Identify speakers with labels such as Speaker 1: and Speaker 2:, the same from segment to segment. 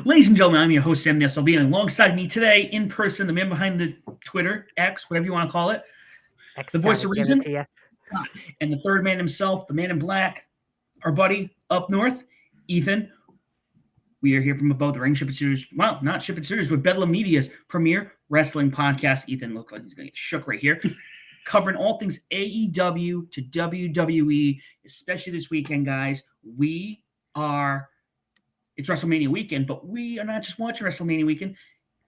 Speaker 1: Ladies and gentlemen, I'm your host, Sam Ness. I'll be alongside me today in person, the man behind the Twitter, X, whatever you want to call it, the voice of reason, and the third man himself, the man in black, our buddy up north, Ethan. We are here from above the ring, Ship It Serious. Well, not Ship It Serious, with Bedlam Media's premier wrestling podcast. Ethan looked like he's going to get shook right here. Covering all things AEW to WWE, especially this weekend, guys. It's WrestleMania weekend, but we are not just watching WrestleMania weekend.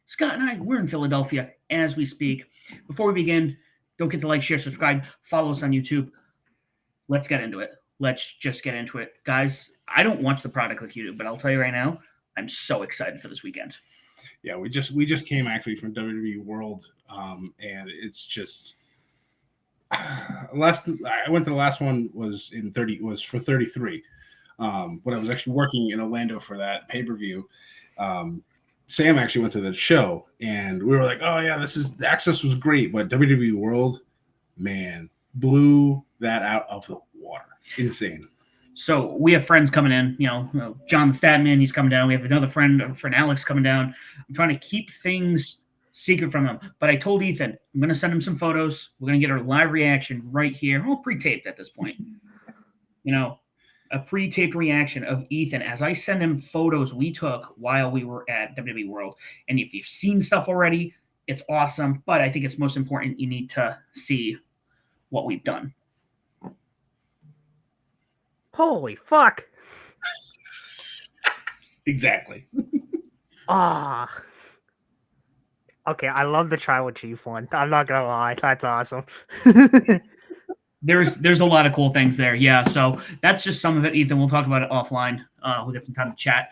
Speaker 1: Scott and I, we're in Philadelphia as we speak. Before we begin, don't forget to like, share, subscribe, follow us on YouTube. Let's get into it. Let's just get into it. Guys, I don't watch the product like you do, but I'll tell you right now, I'm so excited for this weekend.
Speaker 2: Yeah, we just came actually from WWE World, and it's just I went to the last one was for 33. When I was actually working in Orlando for that pay-per-view, Sam actually went to the show, and we were like, "Oh yeah, the access was great," but WWE World, man, blew that out of the water. Insane.
Speaker 1: So we have friends coming in, John the Statman, he's coming down. We have another friend Alex coming down. I'm trying to keep things secret from him. But I told Ethan, I'm going to send him some photos. We're going to get a live reaction right here. All pre-taped at this point. A pre-taped reaction of Ethan as I send him photos we took while we were at WWE World. And if you've seen stuff already, it's awesome. But I think it's most important you need to see what we've done.
Speaker 3: Holy fuck.
Speaker 2: Exactly.
Speaker 3: Okay, I love the Tribal Chief one. I'm not gonna lie. That's awesome.
Speaker 1: There's a lot of cool things there. Yeah, so that's just some of it, Ethan. We'll talk about it offline. We'll get some time to chat.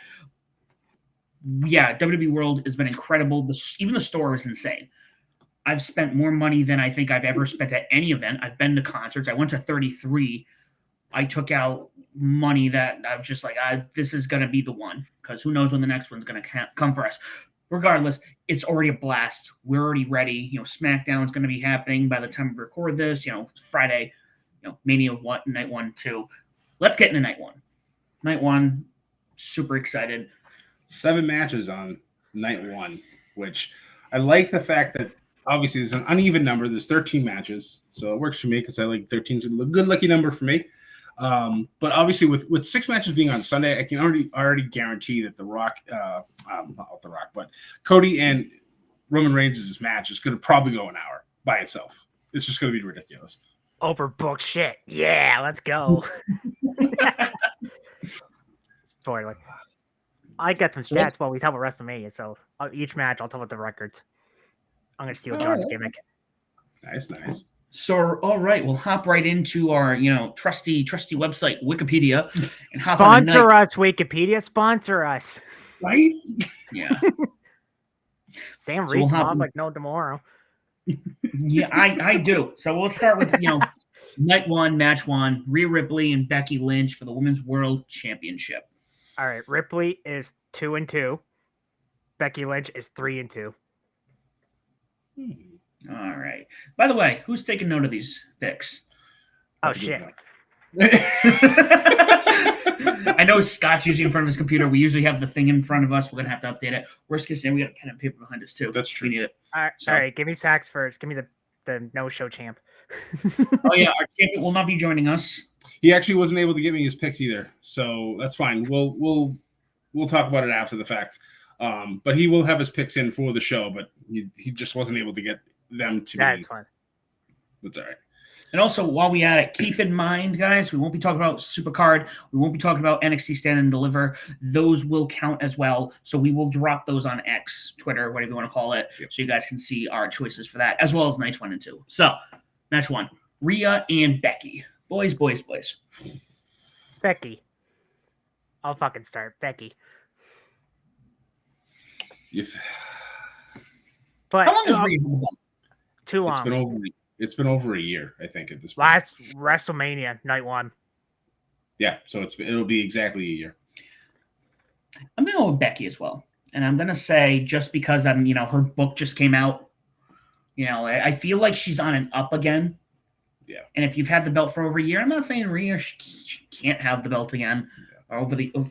Speaker 1: Yeah, WWE World has been incredible. Even the store is insane. I've spent more money than I think I've ever spent at any event. I've been to concerts. I went to 33. I took out money that I was just like, this is going to be the one, because who knows when the next one's going to come for us. Regardless, it's already a blast. We're already ready. SmackDown is going to be happening by the time we record this. Friday, Mania night 1, 2. Let's get into night 1. Night 1, super excited.
Speaker 2: 7 matches on night 1, which I like the fact that obviously it's an uneven number. There's 13 matches, so it works for me because I like 13 is a good lucky number for me. But obviously with 6 matches being on Sunday, I can already guarantee that but Cody and Roman Reigns' match is going to probably go an hour by itself. It's just going to be ridiculous.
Speaker 3: Overbooked shit. Yeah, let's go. Spoiler. I got some stats while we talk about WrestleMania, so each match I'll talk about the records. I'm going to steal John's gimmick.
Speaker 2: Nice.
Speaker 1: So, all right, we'll hop right into our, trusty website, Wikipedia, and hop
Speaker 3: sponsor us, Wikipedia. Sponsor us,
Speaker 1: right? Yeah.
Speaker 3: Sam reads them like no tomorrow.
Speaker 1: Yeah, I do. So we'll start with night 1, match 1, Rhea Ripley and Becky Lynch for the Women's World Championship.
Speaker 3: All right, Ripley is 2-2. Becky Lynch is 3-2.
Speaker 1: All right. By the way, who's taking note of these picks?
Speaker 3: Oh, shit.
Speaker 1: I know Scott's usually in front of his computer. We usually have the thing in front of us. We're going to have to update it. Worst case scenario, we got a pen and paper behind us, too.
Speaker 2: That's true.
Speaker 1: We need it.
Speaker 3: All right, give me Sachs first. Give me the no-show champ.
Speaker 1: Oh, yeah, our champ will not be joining us.
Speaker 2: He actually wasn't able to give me his picks either, so that's fine. We'll talk about it after the fact. But he will have his picks in for the show, but he just wasn't able to get them to me.
Speaker 3: That's fine.
Speaker 2: That's all right.
Speaker 1: And also, while we at it, keep in mind, guys, we won't be talking about Supercard. We won't be talking about NXT Stand and Deliver. Those will count as well. So we will drop those on X, Twitter, whatever you want to call it, so you guys can see our choices for that, as well as nights 1 and 2. So, match 1, Rhea and Becky. Boys.
Speaker 3: Becky. I'll fucking start. Becky. But
Speaker 1: how long is Rhea?
Speaker 3: Too long.
Speaker 2: It's been over a year, I think, at this point.
Speaker 3: Last WrestleMania, night 1.
Speaker 2: Yeah, so it'll be exactly a year.
Speaker 1: I'm going to go with Becky as well. And I'm going to say, just because her book just came out, I feel like she's on an up again.
Speaker 2: Yeah.
Speaker 1: And if you've had the belt for over a year, I'm not saying Rhea she can't have the belt again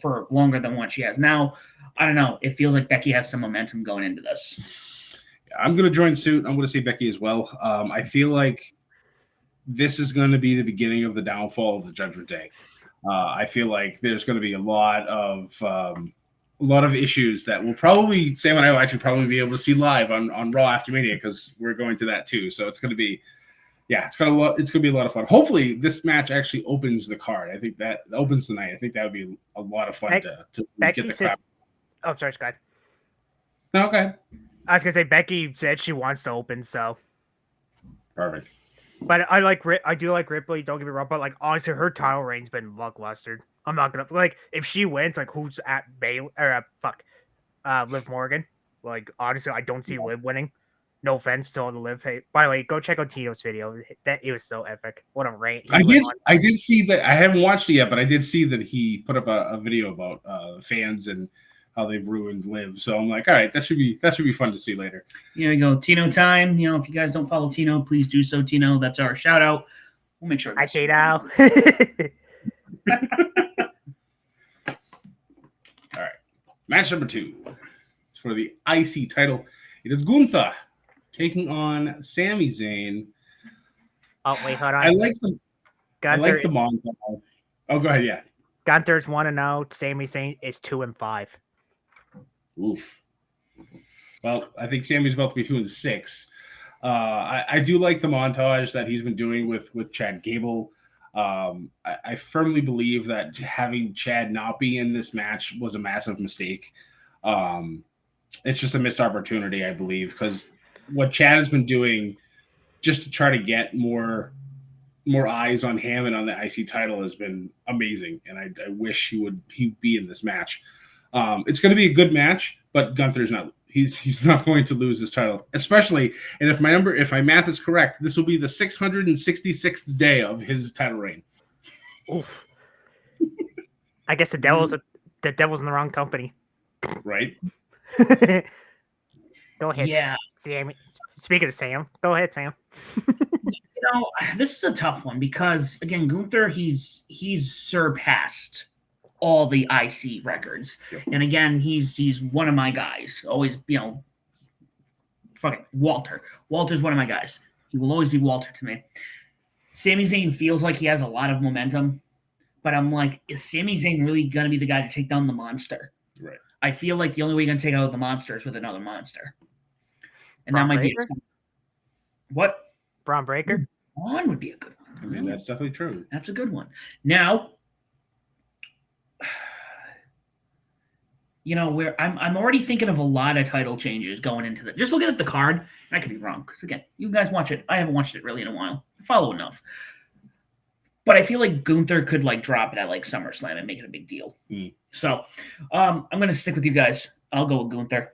Speaker 1: for longer than what she has now. I don't know. It feels like Becky has some momentum going into this.
Speaker 2: I'm going to join suit. I'm going to say Becky as well. I feel like this is going to be the beginning of the downfall of the Judgment Day. I feel like there's going to be a lot of issues that will probably Sam and I will actually probably be able to see live on Raw after Mania because we're going to that too. So it's going to be, it's going to be a lot of fun. Hopefully, this match actually opens the card. I think that opens the night. I think that would be a lot of fun to
Speaker 3: Becky
Speaker 2: get the
Speaker 3: said,
Speaker 2: crowd.
Speaker 3: Oh, sorry, Scott.
Speaker 2: No, okay.
Speaker 3: I was gonna say Becky said she wants to open, so
Speaker 2: Perfect.
Speaker 3: But I do like Ripley. Don't get me wrong, but like honestly, her title reign's been lackluster. I'm not gonna like if she wins, like who's at Bayley or Liv Morgan. Like honestly, I don't see Liv winning. No offense to all the Liv hate. By the way, go check out Tito's video. That it was so epic. What a rant!
Speaker 2: I did see that. I haven't watched it yet, but I did see that he put up a video about fans and how they've ruined Liv. So I'm like, all right, that should be fun to see later.
Speaker 1: Here we go, Tino time. If you guys don't follow Tino, please do so. Tino, that's our shout out. We'll make sure.
Speaker 3: Hi, Tino.
Speaker 2: All right, match number 2. It's for the IC title. It is Gunther taking on Sami Zayn.
Speaker 3: Oh wait, hold on.
Speaker 2: I like the montage. Oh, go ahead. Yeah.
Speaker 3: Gunther's 1-0. Sami Zayn is 2-5.
Speaker 2: Oof. Well, I think Sammy's about to be 2-6. I do like the montage that he's been doing with Chad Gable. I firmly believe that having Chad not be in this match was a massive mistake. It's just a missed opportunity, I believe, because what Chad has been doing just to try to get more eyes on him and on the IC title has been amazing, and I wish he'd be in this match. It's going to be a good match, but Gunther's not. He's not going to lose this title, especially. And if my math is correct, this will be the 666th day of his title reign.
Speaker 3: Oof. I guess the devil's in the wrong company.
Speaker 2: Right.
Speaker 3: Go ahead.
Speaker 1: Yeah.
Speaker 3: Sam. Speaking of Sam, go ahead, Sam.
Speaker 1: This is a tough one because again, Gunther, he's surpassed all the IC records. Yep. And again, he's one of my guys. Always, fucking Walter. Walter's one of my guys. He will always be Walter to me. Sami Zayn feels like he has a lot of momentum, but I'm like, is Sami Zayn really going to be the guy to take down the monster?
Speaker 2: Right.
Speaker 1: I feel like the only way you're going to take out the monster is with another monster. And
Speaker 3: Braun
Speaker 1: that might
Speaker 3: Breaker?
Speaker 1: be what?
Speaker 3: Braun Breaker?
Speaker 1: Braun would be a good one.
Speaker 2: I mean, that's definitely true.
Speaker 1: That's a good one. Now, I'm already thinking of a lot of title changes going into that. Just looking at the card, and I could be wrong because again, you guys watch it. I haven't watched it really in a while. I follow enough, but I feel like Gunther could drop it at SummerSlam and make it a big deal. So, I'm gonna stick with you guys. I'll go with Gunther.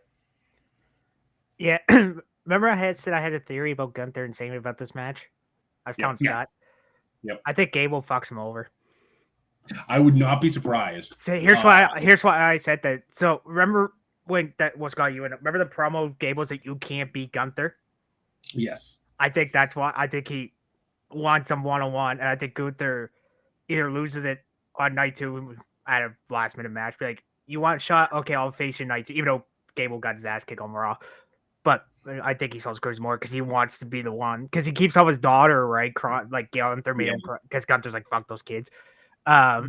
Speaker 3: Yeah, remember I said I had a theory about Gunther and Sami about this match. I was telling Scott.
Speaker 2: Yep.
Speaker 3: I think Gable fucks him over.
Speaker 2: I would not be surprised.
Speaker 3: So here's why I said that. So remember when that was got you in? Remember the promo Gable said you can't beat Gunther?
Speaker 2: Yes.
Speaker 3: I think that's why. I think he wants him 1-on-1, and I think Gunther either loses it on night 2 at a last minute match. Be like, you want a shot? Okay, I'll face you night 2. Even though Gable got his ass kicked on Raw, but I think he sells Gunther more because he wants to be the one because he keeps up his daughter, right? Like Gunther made him cry because Gunther's like, fuck those kids. But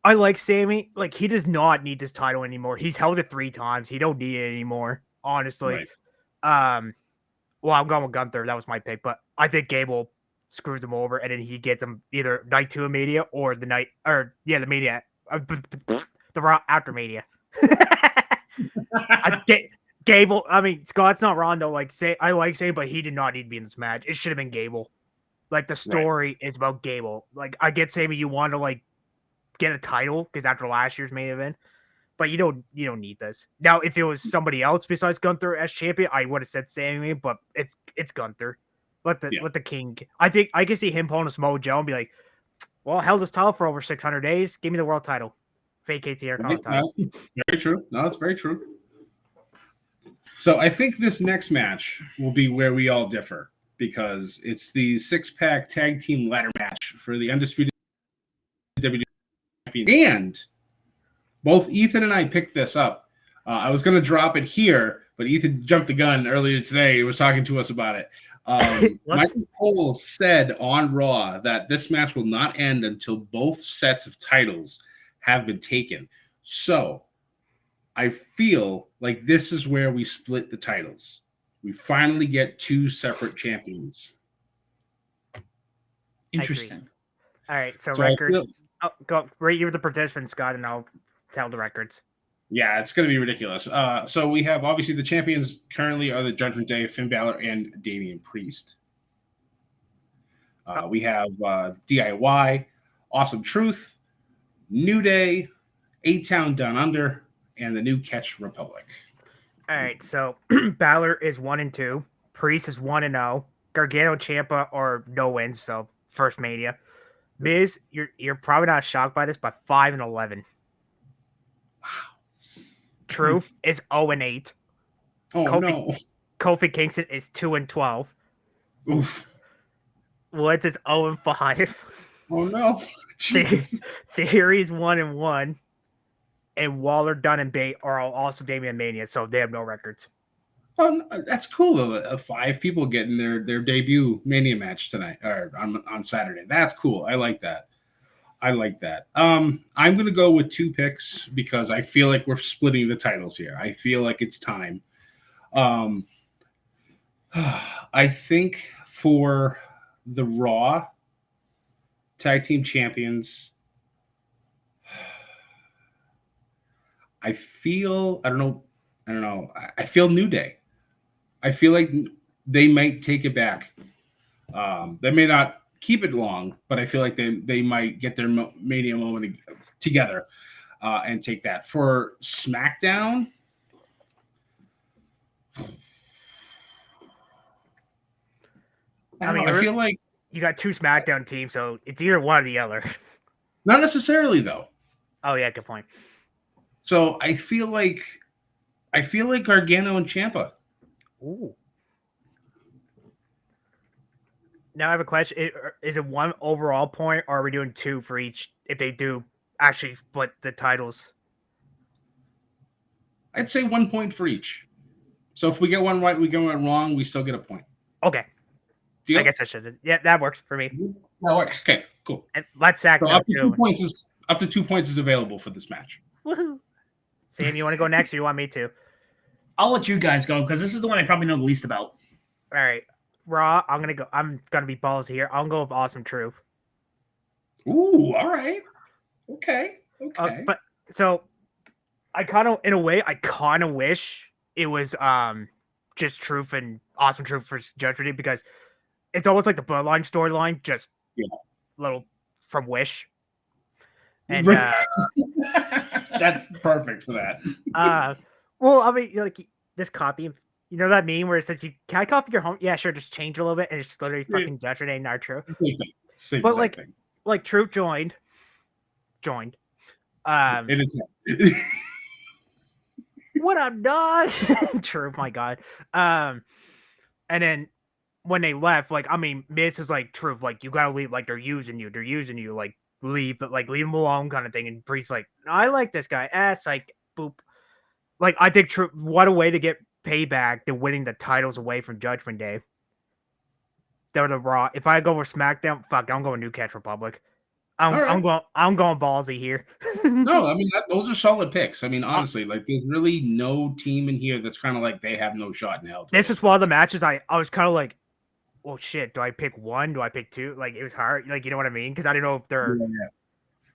Speaker 3: I like Sami. He does not need this title anymore. He's held it 3 times. He don't need it anymore, honestly. Right. Well, I'm going with Gunther. That was my pick, but I think Gable screws him over, and then he gets him either night 2 of Mania or the Mania, the Raw after Mania. Gable. I mean, Scott's not wrong though. I like Sami, but he did not need to be in this match. It should have been Gable. The story is about Gable. I get Sami, you want to get a title because after last year's main event, but you don't need this. Now, if it was somebody else besides Gunther as champion, I would have said Sami, but it's Gunther. Let the king. I think I can see him pulling a Samoa Joe and be like, well, I held this title for over 600 days. Give me the world title. Vacates the Intercontinental title.
Speaker 2: Very true. No, it's very true. So I think this next match will be where we all differ because it's the 6-pack tag team ladder match for the undisputed WWE champion. And both Ethan and I picked this up. I was going to drop it here, but Ethan jumped the gun earlier today. He was talking to us about it. Michael Cole said on Raw that this match will not end until both sets of titles have been taken. So I feel like this is where we split the titles. We finally get two separate champions.
Speaker 1: Interesting.
Speaker 3: All right, so records. Go rate you the participants, Scott, and I'll tell the records.
Speaker 2: Yeah, it's going to be ridiculous. So we have obviously the champions currently are the Judgment Day, Finn Balor, and Damian Priest. We have DIY, Awesome Truth, New Day, A-Town Down Under, and the New Catch Republic.
Speaker 3: All right, so Balor is 1-2, Priest is 1-0, Gargano, Ciampa are no wins, so first Mania. Miz, you're probably not shocked by this, but 5-11.
Speaker 2: Wow.
Speaker 3: Truth is 0-8.
Speaker 2: No.
Speaker 3: Kofi Kingston is 2-12.
Speaker 2: Oof.
Speaker 3: Woods is 0-5.
Speaker 2: Oh no.
Speaker 3: Theory's 1-1. And Waller, Dunn, and Bate are also Damian Mania, so they have no records.
Speaker 2: Oh, that's cool. 5 people getting their debut Mania match tonight or on Saturday. That's cool. I like that. I'm going to go with 2 picks because I feel like we're splitting the titles here. I feel like it's time. I think for the Raw Tag Team Champions, I don't know. I feel New Day. I feel like they might take it back. They may not keep it long, but I feel like they might get their Mania moment together and take that. For SmackDown, I feel like
Speaker 3: you got 2 SmackDown teams, so it's either one or the other.
Speaker 2: Not necessarily, though.
Speaker 3: Oh yeah, good point.
Speaker 2: So I feel like Gargano and Ciampa.
Speaker 3: Ooh. Now I have a question. Is it 1 overall point, or are we doing 2 for each if they do actually split the titles?
Speaker 2: I'd say 1 point for each. So if we get one right, we get one wrong, we still get a point.
Speaker 3: Okay.
Speaker 2: Deal?
Speaker 3: I guess I should. Yeah, that works for me.
Speaker 2: That works. Okay, cool.
Speaker 3: And let's sack
Speaker 2: so up to 2 points is available for this match.
Speaker 3: Woohoo! Sam, you want to go next, or you want me to?
Speaker 1: I'll let you guys go because this is the one I probably know the least about.
Speaker 3: All right. Raw, I'm gonna be balls here. I'll go with Awesome Truth.
Speaker 2: Ooh, all right. Okay.
Speaker 3: But so I kind of wish it was just Truth and Awesome Truth for Judgment Day because it's almost like the Bloodline storyline, just little from Wish. And
Speaker 2: that's perfect for that.
Speaker 3: Well, I mean, like this copy. You know that meme where it says, "Can I copy your home?" Yeah, sure. Just change it a little bit, and it's literally fucking Judgment Day, not true.
Speaker 2: Same
Speaker 3: but
Speaker 2: thing.
Speaker 3: like Truth joined.
Speaker 2: It is.
Speaker 3: What I'm not Truth, my God. And then when they left, like I mean, Miz is like Truth, like you gotta leave, like they're using you, like leave, but like leave them alone, kind of thing. And Priest's like, no, I like this guy. Like boop. Like I think Truth. What a way to get payback to winning the titles away from Judgment Day. They're the Raw. If I go for SmackDown, fuck, I'm going New Catch Republic. I'm going ballsy here.
Speaker 2: No, I mean those are solid picks. I mean, honestly, like there's really no team in here that's kind of like they have no shot in hell.
Speaker 3: This is one of the matches I was kind of like, well, shit. Do I pick 1? Do I pick 2? Like it was hard. Like you know what I mean? Because I didn't know if they're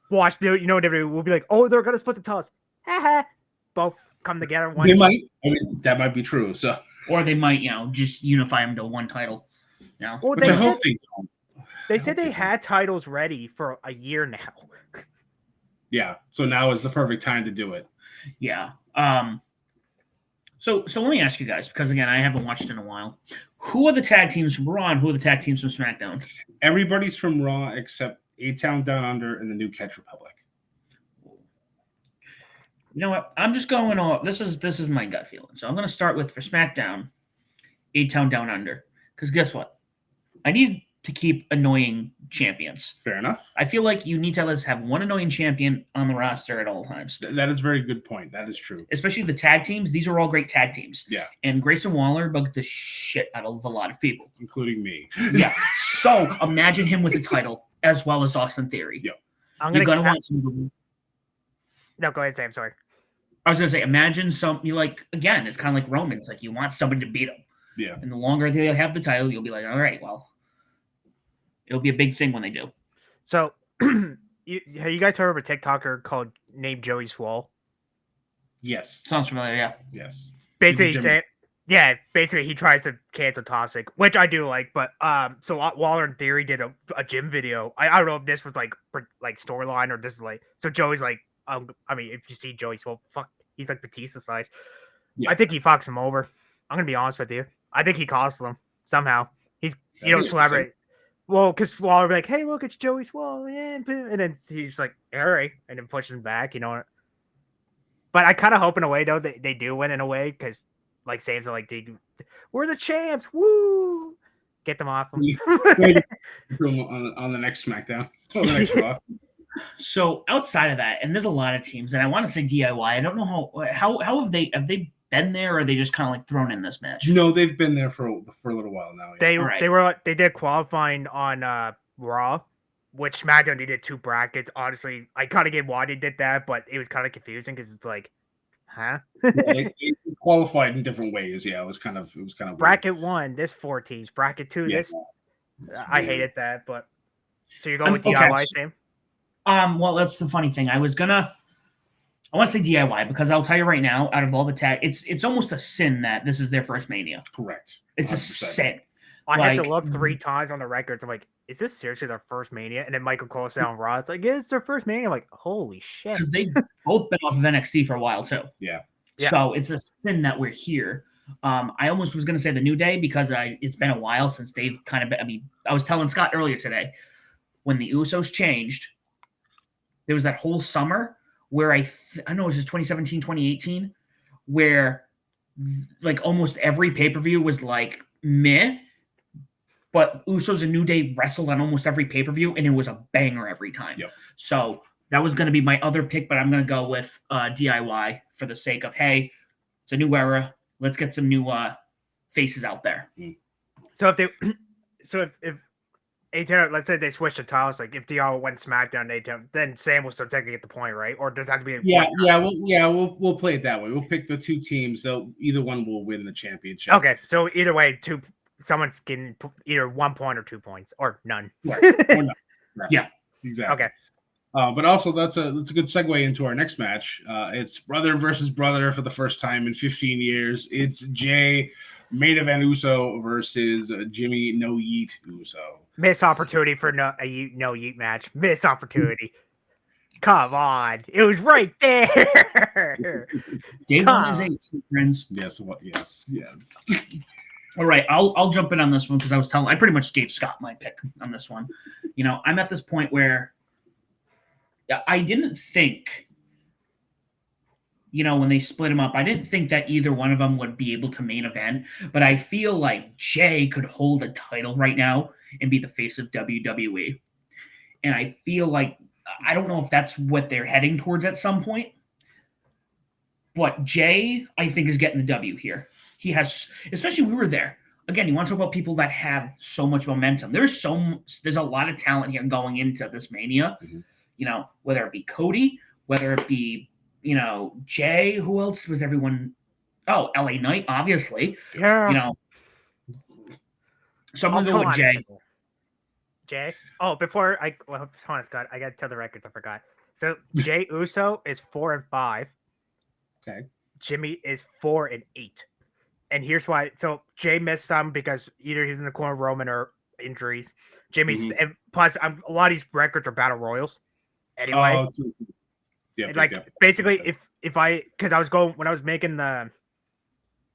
Speaker 3: watch. You know, we'll be like, oh, they're gonna split the toss. Both come together.
Speaker 2: They might. I mean, that might be true. So,
Speaker 1: or they might, just unify them to one title.
Speaker 3: Well,
Speaker 2: which I hope
Speaker 3: they said they had titles ready for a year now.
Speaker 2: Yeah. So now is the perfect time to do it.
Speaker 1: Yeah. So let me ask you guys, because again, I haven't watched in a while. Who are the tag teams from Raw and who are the tag teams from SmackDown?
Speaker 2: Everybody's from Raw except A-Town Down Under and the New Catch Republic.
Speaker 1: You know what? I'm just going off. This is my gut feeling. So I'm going to start with for SmackDown, A-Town Down Under. Because guess what? I need to keep annoying champions.
Speaker 2: Fair enough.
Speaker 1: I feel like you need to at least have one annoying champion on the roster at all times.
Speaker 2: That is a very good point. That is true.
Speaker 1: Especially the tag teams. These are all great tag teams.
Speaker 2: Yeah.
Speaker 1: And Grayson Waller bugged the shit out of a lot of people.
Speaker 2: Including me.
Speaker 1: Yeah. So imagine him with a title as well as Austin Theory.
Speaker 2: Yeah.
Speaker 1: You're going to want some...
Speaker 3: No, go ahead, Sam. Sorry.
Speaker 2: I
Speaker 1: was going to say, imagine again, it's kind of like Roman. It's like you want somebody to beat him.
Speaker 2: Yeah.
Speaker 1: And the longer they have the title, you'll be like, all right, well, it'll be a big thing when they do.
Speaker 3: So, have you guys heard of a TikToker named Joey Swole?
Speaker 2: Yes.
Speaker 1: Sounds familiar, yeah.
Speaker 2: Yes.
Speaker 3: Basically, basically he tries to cancel Toxic, which I do like. But so Waller in Theory did a gym video. I don't know if this was like storyline or this is like. So Joey's like, I mean, if you see Joey Swole, he's like Batista size. Yeah. I think he fucks him over. I'm gonna be honest with you. I think he costs them somehow. He's celebrity. Well, because Waller be like, "Hey, look, it's Joey Swole," and then he's like, "All right," and then pushes him back. But I kind of hope in a way though they do win in a way because like Sam's like we're the champs, woo! Get them off them.
Speaker 2: on the next SmackDown, on the next Raw.
Speaker 1: So outside of that, and there's a lot of teams, and I want to say DIY. I don't know how have they been there, or are they just kind of like thrown in this match?
Speaker 2: No, they've been there for a little while now.
Speaker 3: Yeah. They did qualifying on Raw, which SmackDown they did 2 brackets. Honestly, I kind of get why they did that, but it was kind of confusing because it's like, huh?
Speaker 2: They qualified in different ways. Yeah, it was kind of
Speaker 3: bracket weird. 1. This 4 teams. Bracket 2. This I hated that, but so you're going with DIY, Sam?
Speaker 1: Well, that's the funny thing. I want to say DIY because I'll tell you right now, out of all the tag, it's almost a sin that this is their first Mania.
Speaker 2: Correct.
Speaker 1: 100%. It's a sin.
Speaker 3: I had to look 3 times on the records. I'm like, is this seriously their first Mania? And then Michael Cole said on Raw, it's like, yeah, it's their first Mania. I'm like, holy shit.
Speaker 1: Because they've both been off of NXT for a while too.
Speaker 2: Yeah.
Speaker 1: So it's a sin that we're here. I almost was going to say the New Day because it's been a while since they've kind of been, I was telling Scott earlier today, when the Usos changed, there was that whole summer where I know it was just 2017, 2018, where like almost every pay-per-view was like meh, but Usos and New Day wrestled on almost every pay-per-view, and it was a banger every time.
Speaker 2: Yep.
Speaker 1: So that was going to be my other pick, but I'm going to go with DIY for the sake of, hey, it's a new era. Let's get some new faces out there.
Speaker 3: So if let's say they switched to titles, like if DIY went SmackDown, then Sam will still technically get the point, right? Or does that have to be
Speaker 2: we'll play it that way. We'll pick the 2 teams, so either one will win the championship.
Speaker 3: Okay, so either way, someone's getting either 1 point or 2 points or none.
Speaker 2: Right. Or none. Right. Yeah, exactly.
Speaker 3: Okay.
Speaker 2: But also that's a good segue into our next match. It's brother versus brother for the first time in 15 years. It's Jay main event Uso versus Jimmy No Yeet Uso.
Speaker 3: Miss opportunity for no Yeet match. Miss opportunity. Come on, it was right there.
Speaker 1: Day 1 is 8, friends.
Speaker 2: Yes. What? Yes.
Speaker 1: All right, I'll jump in on this one because I pretty much gave Scott my pick on this one. I'm at this point where I didn't think, when they split him up, I didn't think that either one of them would be able to main event, but I feel like Jay could hold a title right now and be the face of WWE. And I feel like, I don't know if that's what they're heading towards at some point, but Jay, I think, is getting the W here. He has, especially we were there. Again, you want to talk about people that have so much momentum. There's a lot of talent here going into this Mania. Mm-hmm. Whether it be Cody, whether it be, Jay, who else was everyone? Oh, LA Knight, obviously.
Speaker 3: Yeah.
Speaker 1: So I'm going to go with Jay.
Speaker 3: Jay? Oh, hold on, Scott. I got to tell the records. I forgot. So Jay Uso is 4-5.
Speaker 2: Okay.
Speaker 3: Jimmy is 4-8. And here's why. So Jay missed some because either he's in the corner of Roman or injuries. Jimmy's, and plus a lot of these records are battle royals. Anyway, basically, because I was going when I was making the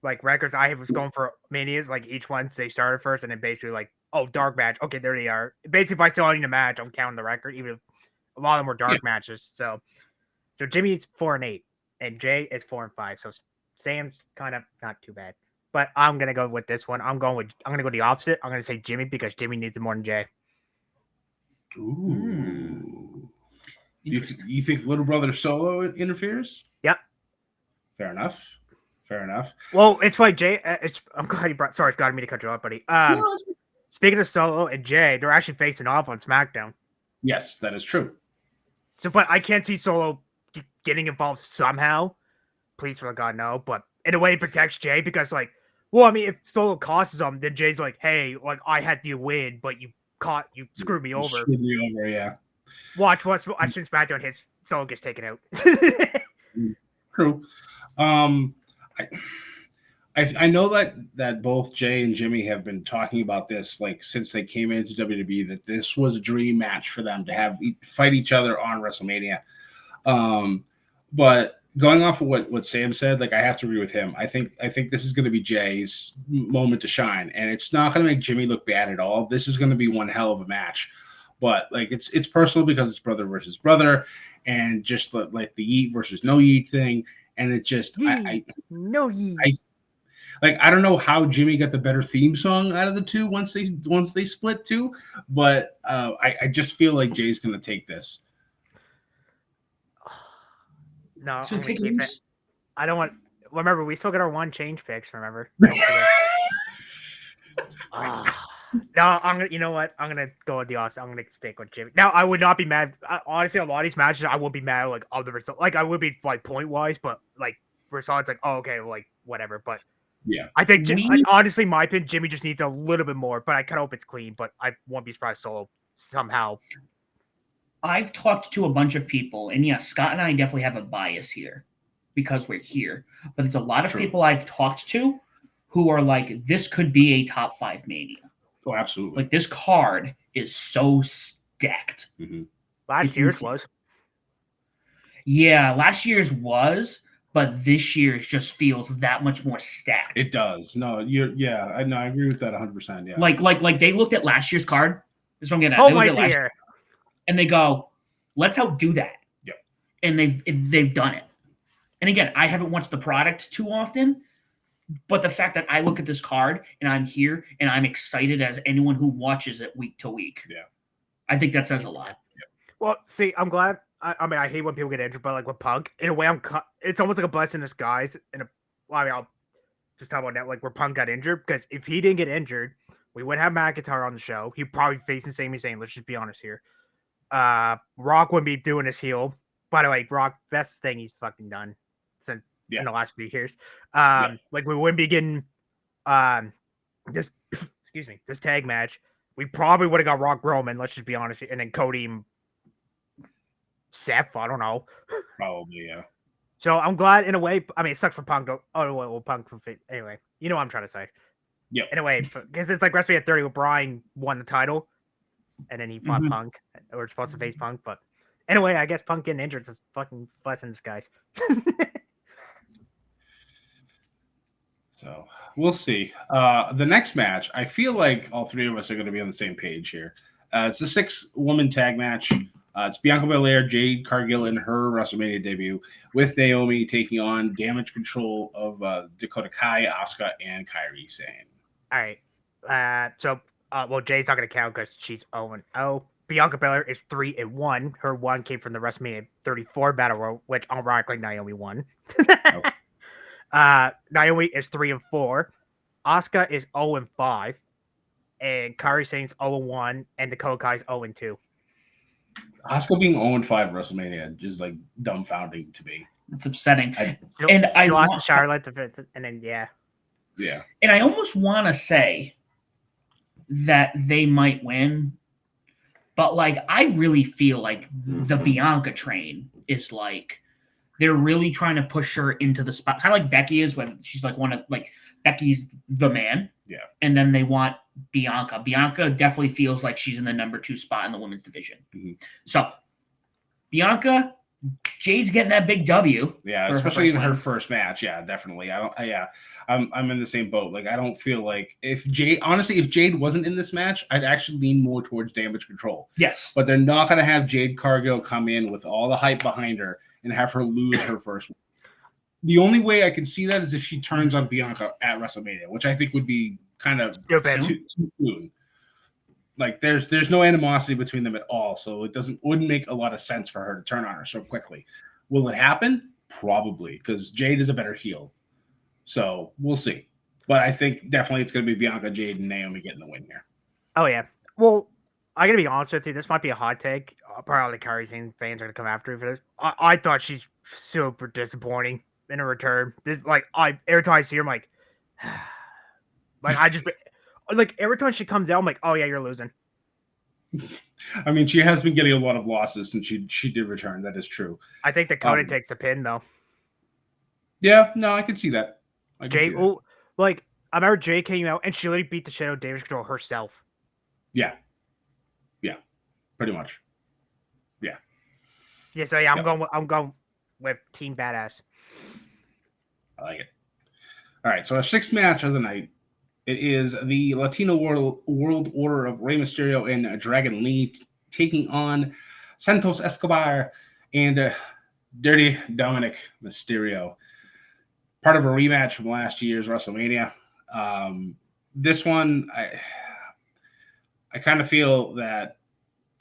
Speaker 3: records, I was going for manias, like each one they started first, and then basically dark match. Okay, there they are. Basically, if I still need a match, I'm counting the record, even if a lot of them were dark matches. So Jimmy's 4-8, and Jay is 4-5. So Sam's kind of not too bad. but I'm gonna go with this one. I'm gonna go the opposite. I'm gonna say Jimmy because Jimmy needs it more than Jay.
Speaker 2: Ooh. You think little brother Solo interferes?
Speaker 3: Yep.
Speaker 2: Fair enough.
Speaker 3: Well, it's why Jay. I'm glad you brought. Sorry, it's got me to cut you off, buddy. Speaking of Solo and Jay, they're actually facing off on SmackDown.
Speaker 2: Yes, that is true.
Speaker 3: So, but I can't see Solo getting involved somehow. Please, for God, no. But in a way, it protects Jay because, like, well, I mean, if Solo costs him, then Jay's like, hey, like, I had the win, but you screwed me over.
Speaker 2: Screwed me over, yeah.
Speaker 3: Watch as soon as SmackDown hits, Solo gets taken out.
Speaker 2: True. I know that both Jay and Jimmy have been talking about this like since they came into WWE, that this was a dream match for them to have fight each other on WrestleMania. But going off of what Sam said, like I have to agree with him. I think this is going to be Jay's moment to shine, and it's not going to make Jimmy look bad at all. This is going to be one hell of a match. But like it's personal because it's brother versus brother, and just like the yeet versus no yeet thing, and it just
Speaker 3: no yeet.
Speaker 2: I don't know how Jimmy got the better theme song out of the two once they split too, but I just feel like Jay's gonna take this.
Speaker 3: No,
Speaker 1: So take
Speaker 3: it. I don't want. Remember, we still got our one change picks. Remember? No, I'm gonna. You know what? I'm gonna go with the opposite. I'm gonna stick with Jimmy. Now, I would not be mad. Honestly, a lot of these matches, I wouldn't be mad like of the result. Like I would be like point wise, but like results, like oh okay, like whatever. But
Speaker 2: yeah,
Speaker 3: I think honestly, my opinion, Jimmy just needs a little bit more. But I kind of hope it's clean. But I won't be surprised Solo somehow.
Speaker 1: I've talked to a bunch of people, and yes, Scott and I definitely have a bias here because we're here. But there's a lot of people I've talked to who are like, this could be a top 5 Mania.
Speaker 2: Oh, absolutely.
Speaker 1: Like this card is so stacked.
Speaker 2: Mm-hmm.
Speaker 3: Last year's was.
Speaker 1: Yeah, last year's was, but this year's just feels that much more stacked.
Speaker 2: It does. No, I agree with that 100%. Yeah.
Speaker 1: Like they looked at last year's card. That's what I'm getting at.
Speaker 3: Oh my dear.
Speaker 1: And they go, let's outdo that.
Speaker 2: Yep.
Speaker 1: And they've done it. And again, I haven't watched the product too often, but the fact that I look at this card and I'm here and I'm excited as anyone who watches it week to week.
Speaker 2: Yeah.
Speaker 1: I think that says a lot.
Speaker 2: Yep.
Speaker 3: Well, see, I'm glad. I mean, I hate when people get injured, but like with Punk, in a way, it's almost like a blessing in disguise. I'll just talk about that, like where Punk got injured, because if he didn't get injured, we would have McIntyre on the show. He'd probably be facing Sami Zayn. Let's just be honest here. Rock wouldn't be doing his heel. By the way, Rock, best thing he's fucking done since in the last few years. Like we wouldn't be getting this this tag match. We probably would have got Rock Roman, let's just be honest, and then Cody and Seth, I don't know.
Speaker 2: Probably, yeah.
Speaker 3: So I'm glad in a way. I mean, it sucks for Punk. Well, Punk from Fit. Anyway, you know what I'm trying to say.
Speaker 2: Yeah.
Speaker 3: In a way, because it's like WrestleMania 30 where Bryan won the title, and then he fought Punk, or supposed to face Punk. But anyway, I guess Punk getting injured is fucking blessing in disguise.
Speaker 2: So we'll see. The next match, I feel like all three of us are going to be on the same page here. It's a 6-woman tag match. It's Bianca Belair, Jade Cargill in her WrestleMania debut, with Naomi taking on Damage Control of Dakota Kai, Asuka, and Kairi Sane.
Speaker 3: All right. So Jay's not going to count because she's 0-0. Bianca Belair is 3-1. Her 1 came from the WrestleMania 34 Battle Royal, which ironically Naomi won. Naomi is 3-4. Asuka is 0-5. And Kairi Sane's 0-1. And Dakota Kai is 0-2.
Speaker 2: Asuka being 0-5 WrestleMania is like dumbfounding to me.
Speaker 1: It's upsetting.
Speaker 3: She lost to Charlotte, and then yeah.
Speaker 1: And I almost want to say that they might win, but like I really feel like the Bianca train is like they're really trying to push her into the spot, kind of like Becky is when she's like Becky's the man.
Speaker 2: Yeah.
Speaker 1: And then they want Bianca. Bianca definitely feels like she's in the number 2 spot in the women's division. Mm-hmm. So Bianca, Jade's getting that big W.
Speaker 2: Yeah, especially in her first match. Yeah, definitely. I'm in the same boat. Like I don't feel like if Jade wasn't in this match, I'd actually lean more towards Damage Control.
Speaker 1: Yes.
Speaker 2: But they're not going to have Jade Cargill come in with all the hype behind her and have her lose her first match. The only way I can see that is if she turns on Bianca at WrestleMania, which I think would be kind of
Speaker 3: Stupid.
Speaker 2: too soon. Like there's no animosity between them at all, so wouldn't make a lot of sense for her to turn on her so quickly. Will it happen? Probably, because Jade is a better heel. So we'll see. But I think definitely it's going to be Bianca, Jade, and Naomi getting the win here.
Speaker 3: Oh yeah. Well, I gotta be honest with you. This might be a hot take. Probably Kairi Sane fans are gonna come after me for this. I thought she's super disappointing in her return. Every time I see her, I'm like, I just like every time she comes out, I'm like, oh yeah, you're losing.
Speaker 2: I mean, she has been getting a lot of losses since she did return. That is true.
Speaker 3: I think Dakota takes the pin though.
Speaker 2: Yeah, no, I can see that.
Speaker 3: Jay, I remember Jay came out and she literally beat the shit out of Damage Control herself.
Speaker 2: Yeah, pretty much. Yeah.
Speaker 3: Yeah, so yeah, I'm going with Team Badass.
Speaker 2: I like it. All right, so our sixth match of the night. It is the Latino World Order of Rey Mysterio and Dragon Lee taking on Santos Escobar and Dirty Dominic Mysterio. Part of a rematch from last year's WrestleMania. This one, I kind of feel that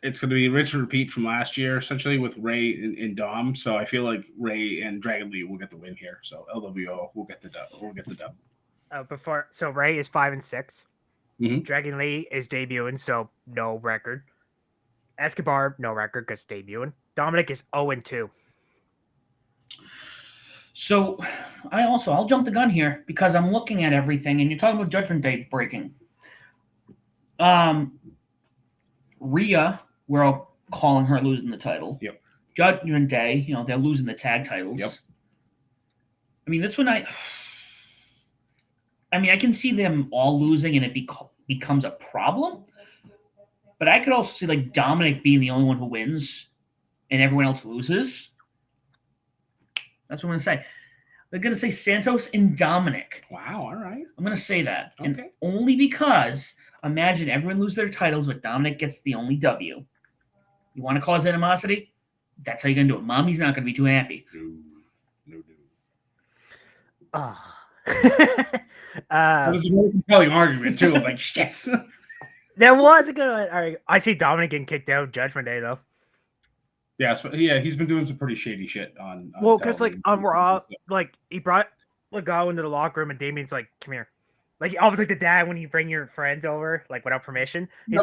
Speaker 2: it's going to be a rinse and repeat from last year, essentially, with Rey and Dom. So I feel like Rey and Dragon Lee will get the win here. So LWO will get the dub.
Speaker 3: So Rey is 5-6.
Speaker 2: Mm-hmm.
Speaker 3: Dragon Lee is debuting, so no record. Escobar, no record because debuting. Dominic is 0-2.
Speaker 1: So I'll jump the gun here because I'm looking at everything, and you're talking about Judgment Day breaking. Rhea, we're all calling her losing the title.
Speaker 2: Yep.
Speaker 1: Judgment Day, they're losing the tag titles.
Speaker 2: Yep.
Speaker 1: I mean, this one I can see them all losing and it becomes a problem. But I could also see like Dominic being the only one who wins and everyone else loses. That's what I'm going to say. They're going to say Santos and Dominic.
Speaker 2: Wow, all right.
Speaker 1: I'm going to say that.
Speaker 2: Okay.
Speaker 1: And only because imagine everyone lose their titles, but Dominic gets the only W. You want to cause animosity? That's how you're going to do it. Mommy's not going to be too happy.
Speaker 2: No.
Speaker 3: That
Speaker 2: was a very compelling argument too. Like shit.
Speaker 3: That was a good one. All right, I see Dominic getting kicked out of Judgment Day though.
Speaker 2: Yeah, he's been doing some pretty shady shit on
Speaker 3: well, because like on Raw, like he brought Legato into the locker room and Damien's like, "Come here," like almost like the dad when you bring your friends over, like without permission. He's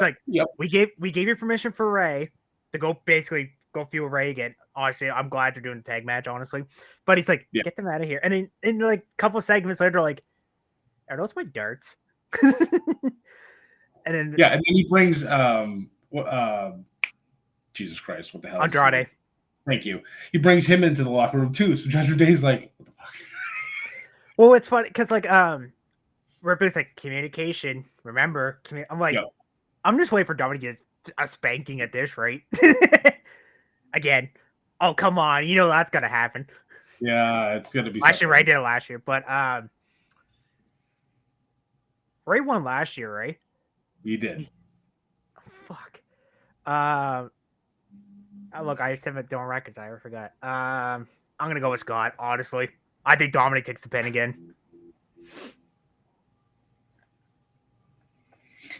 Speaker 3: we gave you permission for Rey to go feud with Rey again. Honestly, I'm glad they're doing the tag match, honestly. But he's like, get them out of here. And then in like a couple of segments later, like, are those my darts? and then
Speaker 2: he brings Jesus Christ, what the hell?
Speaker 3: Andrade.
Speaker 2: Thank you. He brings him into the locker room too. So Judgment Day's like, what the fuck?
Speaker 3: Well, it's funny because like Ripley's like communication. Remember, I'm like, I'm just waiting for Dominic to get a spanking at this rate. Again, oh come on, that's gonna happen.
Speaker 2: Yeah, it's gonna be.
Speaker 3: Actually, Ray did it last year, but Ray won last year, right?
Speaker 2: He did.
Speaker 3: Fuck. Look, I said doing records. I forgot. I'm gonna go with Scott. Honestly, I think Dominic takes the pin again.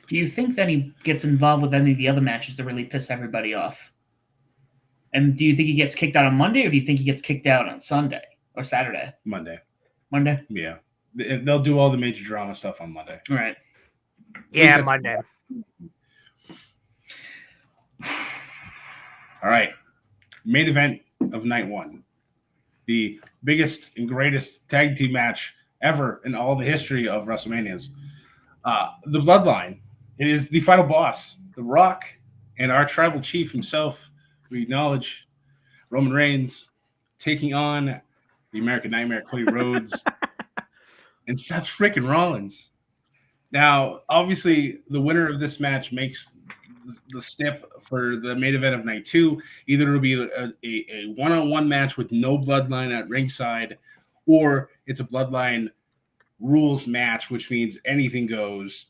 Speaker 1: Do you think that he gets involved with any of the other matches to really piss everybody off? And do you think he gets kicked out on Monday, or do you think he gets kicked out on Sunday or Saturday?
Speaker 2: Monday.
Speaker 1: Yeah.
Speaker 2: They'll do all the major drama stuff on Monday.
Speaker 1: All right.
Speaker 3: Yeah, Monday.
Speaker 2: All right. Main event of night one. The biggest and greatest tag team match ever in all the history of WrestleManias. The Bloodline. It is the final boss, The Rock, and our tribal chief himself. We acknowledge Roman Reigns taking on the American Nightmare, Cody Rhodes, and Seth freaking Rollins. Now, obviously, the winner of this match makes the step for the main event of night two. Either it'll be a one-on-one match with no Bloodline at ringside, or it's a Bloodline rules match, which means anything goes.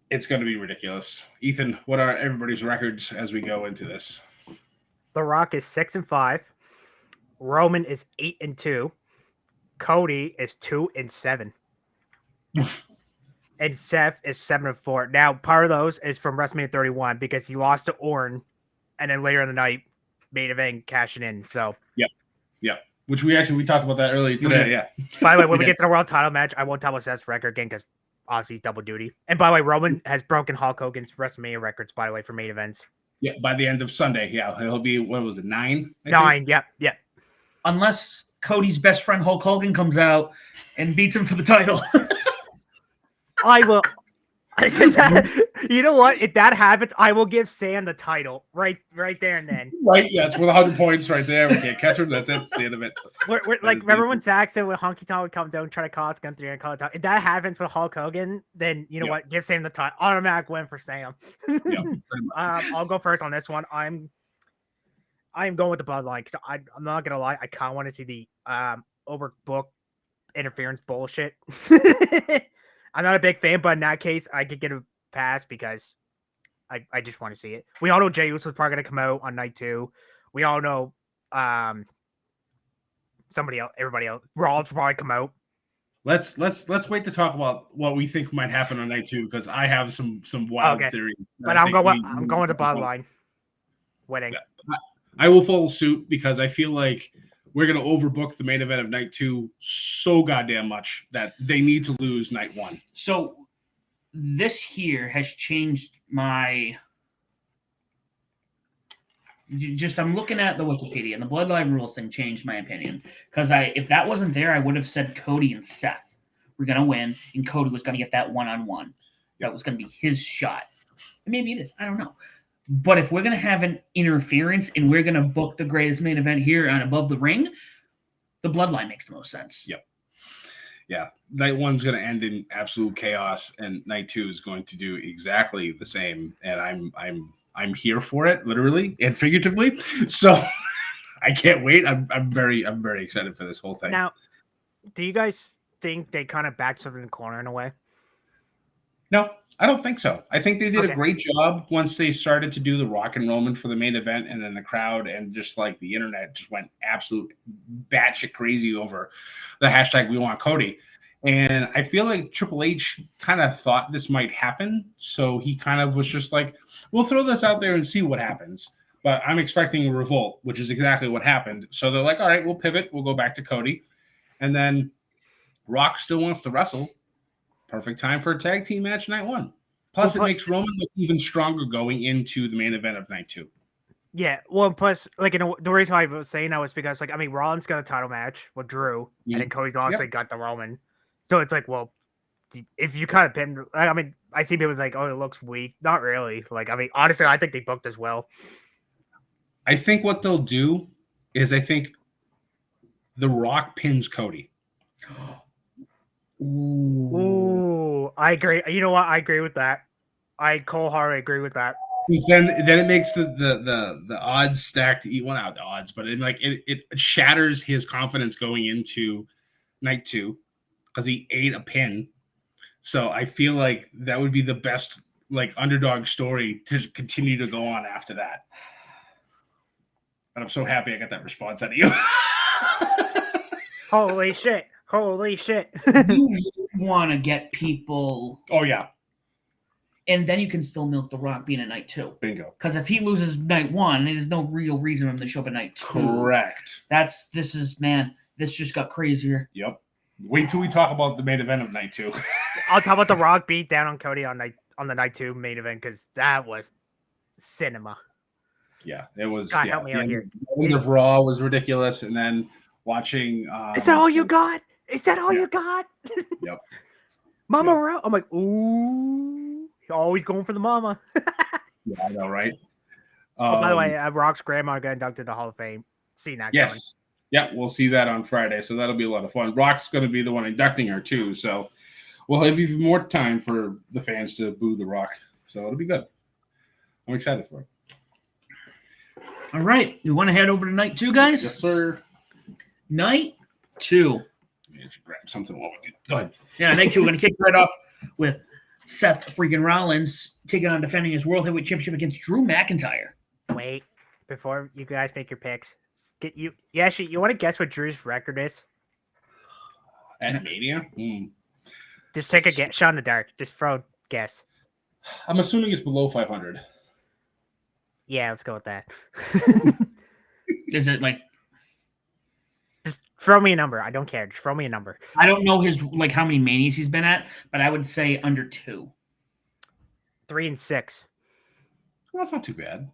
Speaker 2: It's going to be ridiculous. Ethan, what are everybody's records as we go into this?
Speaker 3: The Rock is 6-5. Roman is 8-2. Cody is 2-7. And Seth is 7-4. Now, part of those is from WrestleMania 31 because he lost to Orton, and then later in the night, main event cashing in. So,
Speaker 2: Yep. Which we talked about that earlier today. Yeah.
Speaker 3: by the way, when we get to the world title match, I won't tell what Seth's record again because obviously he's double duty. And by the way, Roman has broken Hulk Hogan's WrestleMania records, by the way, for main events.
Speaker 2: Yeah. By the end of Sunday, yeah, he'll be, what was it, 9?
Speaker 3: 9. Yep.
Speaker 1: Unless Cody's best friend Hulk Hogan comes out and beats him for the title.
Speaker 3: I will. You know what? If that happens, I will give Sam the title right there and then.
Speaker 2: Right, yeah, it's with 100 points right there. We can't catch him. That's it. That's the end of it.
Speaker 3: We're like, remember when Zach said when Honky Tonk would come down and try to call us Gunther and call it out? If that happens with Hulk Hogan, then you know what? Give Sam the title. Automatic win for Sam. I'll go first on this one. I'm going with the Bloodline because I'm not gonna lie. I kind of want to see the overbooked interference bullshit. I'm not a big fan, but in that case, I could get a pass because I just want to see it. We all know Jey Uso is probably going to come out on night 2. We all know everybody else. Rollins will probably come out.
Speaker 2: Let's wait to talk about what we think might happen on night 2 because I have some wild theories.
Speaker 3: But I'm going to Bloodline winning.
Speaker 2: I will follow suit because I feel like we're going to overbook the main event of night 2 so goddamn much that they need to lose night 1.
Speaker 1: So this here has changed my. I'm looking at the Wikipedia and the Bloodline rules thing changed my opinion because if that wasn't there, I would have said Cody and Seth were going to win and Cody was going to get that one-on-one. That was going to be his shot. And maybe it is. I don't know. But if we're going to have an interference and we're going to book the greatest main event here on Above the Ring, the Bloodline makes the most sense.
Speaker 2: Yep. Yeah. Night 1's going to end in absolute chaos, and night 2 is going to do exactly the same. And I'm here for it, literally and figuratively. So I can't wait. I'm very excited for this whole thing.
Speaker 3: Now, do you guys think they kind of backed something in the corner in a way?
Speaker 2: No, I don't think so. I think they did a great job once they started to do the Rock and Roman for the main event, and then the crowd and just like the internet just went absolute batshit crazy over the hashtag We Want Cody. And I feel like Triple H kind of thought this might happen, so he kind of was just like, we'll throw this out there and see what happens. But I'm expecting a revolt, which is exactly what happened. So they're like, all right, we'll pivot. We'll go back to Cody. And then Rock still wants to wrestle. Perfect time for a tag team match night 1. Plus, it makes Roman look even stronger going into the main event of night 2.
Speaker 3: Yeah, well, plus, like, the reason why I was saying that was because, like, I mean, Rollins got a title match with Drew, and then Cody's obviously got the Roman. So it's like, well, if you kind of pin, I mean, I see people like, oh, it looks weak. Not really. Like, I mean, honestly, I think they booked as well.
Speaker 2: I think what they'll do is I think The Rock pins Cody.
Speaker 3: Ooh, I agree. You know what? I agree with that. I cold-heartedly agree with that.
Speaker 2: Because then it makes the odds stacked to eat one out the odds, but it shatters his confidence going into night 2 because he ate a pin. So I feel like that would be the best like underdog story to continue to go on after that. And I'm so happy I got that response out of you.
Speaker 3: Holy shit. Holy shit.
Speaker 1: You want to get people.
Speaker 2: Oh, yeah.
Speaker 1: And then you can still milk The Rock being at night 2.
Speaker 2: Bingo.
Speaker 1: Because if he loses night 1, there's no real reason for him to show up at night 2.
Speaker 2: Correct.
Speaker 1: This just got crazier.
Speaker 2: Yep. Wait till we talk about the main event of night 2.
Speaker 3: I'll talk about The Rock beat down on Cody on the night 2 main event because that was cinema.
Speaker 2: Yeah, it was.
Speaker 3: God, help me out here.
Speaker 2: The end of Raw was ridiculous, and then watching.
Speaker 3: Is that all you got? Is that all you got?
Speaker 2: Yep.
Speaker 3: Mama Raw. I'm like, ooh, always going for the mama.
Speaker 2: Yeah, I know, right?
Speaker 3: By the way, Rock's grandma got inducted to the Hall of Fame. Seeing that.
Speaker 2: Yes.
Speaker 3: Going.
Speaker 2: Yeah, we'll see that on Friday, so that'll be a lot of fun. Rock's going to be the one inducting her too, so we'll have even more time for the fans to boo The Rock. So it'll be good. I'm excited for it.
Speaker 1: All right, you want to head over to night 2, guys?
Speaker 2: Yes, sir.
Speaker 1: Night 2.
Speaker 2: I should grab something while we get. Go ahead.
Speaker 1: Yeah, night 2. We're going to kick right off with Seth freaking Rollins taking on defending his World Heavyweight Championship against Drew McIntyre.
Speaker 3: Wait, before you guys make your picks, Get you. Yeah, actually, you want to guess what Drew's record is?
Speaker 2: At Mania?
Speaker 3: Just take a guess. Shot in the dark. Just throw a guess.
Speaker 2: I'm assuming it's below 500.
Speaker 3: Yeah, let's go with that.
Speaker 1: Is it like
Speaker 3: Just throw me a number. I don't care. Just throw me a number.
Speaker 1: I don't know his like how many manias he's been at, but I would say under 2.
Speaker 3: 3 and 6.
Speaker 2: Well, that's not too bad.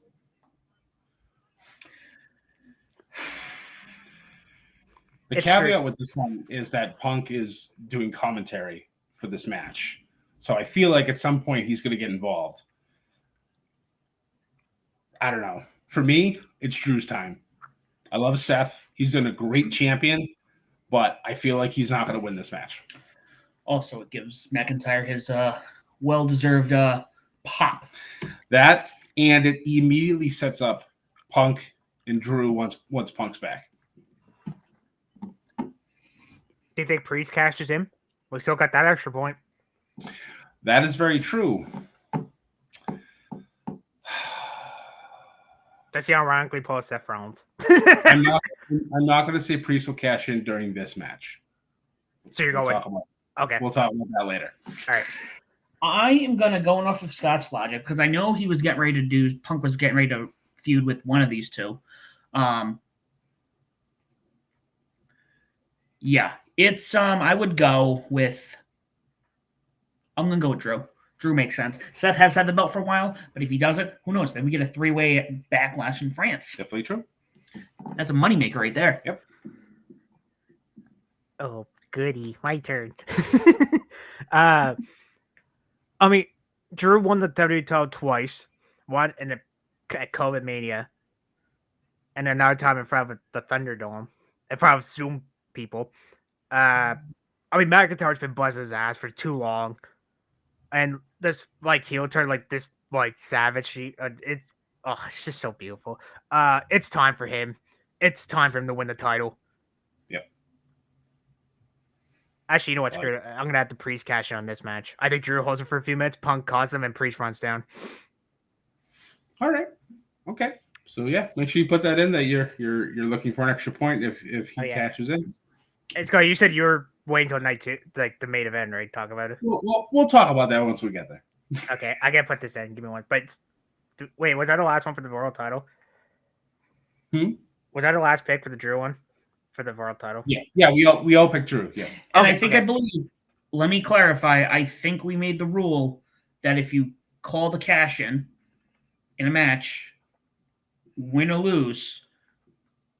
Speaker 2: The
Speaker 3: It's
Speaker 2: caveat
Speaker 3: true.
Speaker 2: with this one is that Punk is doing commentary for this match. So I feel like at some point he's going to get involved. I don't know. For me, it's Drew's time. I love Seth. He's been a great champion, but I feel like he's not going to win this match.
Speaker 1: Also, it gives McIntyre his well-deserved pop.
Speaker 2: That, and it immediately sets up Punk and Drew once Punk's back.
Speaker 3: Do you think Priest cashes in? We still got that extra point.
Speaker 2: That is very true.
Speaker 3: That's the ironically pull Seth Rollins.
Speaker 2: I'm not going to say Priest will cash in during this match.
Speaker 3: So you're
Speaker 2: We'll
Speaker 3: going.
Speaker 2: talk about
Speaker 3: Okay.
Speaker 2: We'll talk about that later.
Speaker 3: All right.
Speaker 1: I am gonna going off of Scott's logic because I know he was getting ready to do. Punk was getting ready to feud with one of these two. Yeah, it's I would go with. I'm gonna go with Drew. Drew makes sense. Seth has had the belt for a while, but if he doesn't, who knows? Maybe we get a 3-way backlash in France.
Speaker 2: Definitely true.
Speaker 1: That's a moneymaker right there.
Speaker 2: Yep.
Speaker 3: Oh, goody. My turn. I mean, Drew won the WWE title twice. One at COVID Mania. And another time in front of the Thunderdome. In front of Zoom people. I mean, McIntyre's been buzzing his ass for too long. And this, like, heel turn, like, this, like, savage, it's just so beautiful. It's time for him. It's time for him to win the title.
Speaker 2: Yep.
Speaker 3: Actually, you know what? Screw it. I'm going to have to Priest cash in on this match. I think Drew holds it for a few minutes, Punk calls him, and Priest runs down.
Speaker 2: All right. Okay. So, yeah, make sure you put that in that you're looking for an extra point if he cashes in.
Speaker 3: And Scott, you said you were waiting until night 2, like the main event, right? Talk about it.
Speaker 2: We'll talk about that once we get there.
Speaker 3: Okay, I gotta put this in. Give me one. But wait, was that the last one for the world title? Was that the last pick for the Drew one for the world title?
Speaker 2: Yeah. We all picked Drew. Yeah.
Speaker 1: And I believe. Let me clarify. I think we made the rule that if you call the cash in a match, win or lose,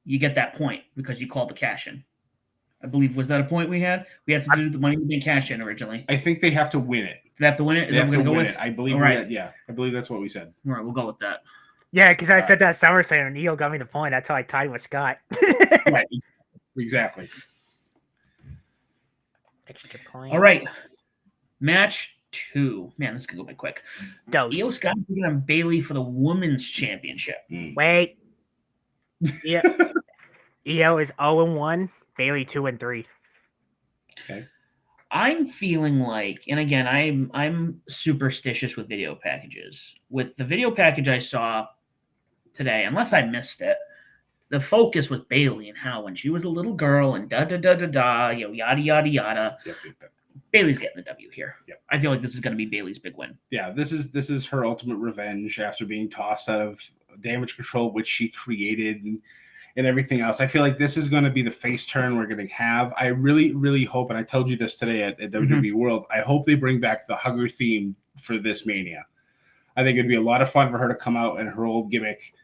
Speaker 1: you get that point because you called the cash in. I believe, was that a point we had? We had to do the money we didn't cash in originally.
Speaker 2: I think they have to win it.
Speaker 1: They have to win it? Is
Speaker 2: they
Speaker 1: that
Speaker 2: have
Speaker 1: what
Speaker 2: to
Speaker 1: we're
Speaker 2: win
Speaker 1: going to go with?
Speaker 2: it. I believe.
Speaker 1: Right.
Speaker 2: I believe that's what we said.
Speaker 1: All right, we'll go with that.
Speaker 3: Yeah, because I said that SummerSlam and Eo got me the point. That's how I tied with Scott.
Speaker 2: Right. Exactly.
Speaker 3: Extra point.
Speaker 1: All right. Match 2. Man, this could go by quick.
Speaker 3: Dose.
Speaker 1: Io Sky taking on Bailey for the Women's Championship.
Speaker 3: Wait. Yeah. Io is 0-1. Bailey 2-3.
Speaker 2: Okay.
Speaker 1: I'm feeling like, and again, I'm superstitious with video packages. With the video package I saw today, unless I missed it, the focus was Bailey and how when she was a little girl and yada yada yada.
Speaker 2: Yep.
Speaker 1: Bailey's getting the W here.
Speaker 2: Yep.
Speaker 1: I feel like this is going to be Bailey's big win.
Speaker 2: Yeah, this is her ultimate revenge after being tossed out of Damage Control, which she created and everything else. I feel like this is going to be the face turn we're going to have. I really, really hope, and I told you this today at WWE World, I hope they bring back the hugger theme for this Mania. I think it'd be a lot of fun for her to come out in her old gimmick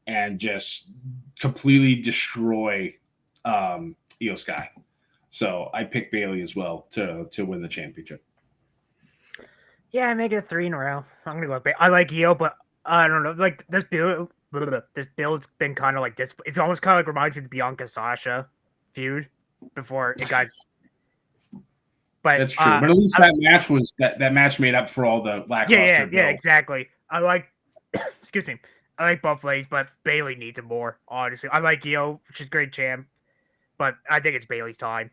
Speaker 2: and just completely destroy Io Sky. So I picked Bailey as well to win the championship.
Speaker 3: Yeah, I make it 3 in a row. I'm gonna go with Bailey. I like Io, but I don't know. Like this build's been kind of like this. It's almost kind of like reminds me of the Bianca Sasha feud before it got. But
Speaker 2: that's true. But at least that match was that match made up for all the lackluster.
Speaker 3: Yeah, exactly. I like. Excuse me. I like both ladies, but Bailey needs it more. Honestly, I like Io. She's a great champ, but I think it's Bailey's time.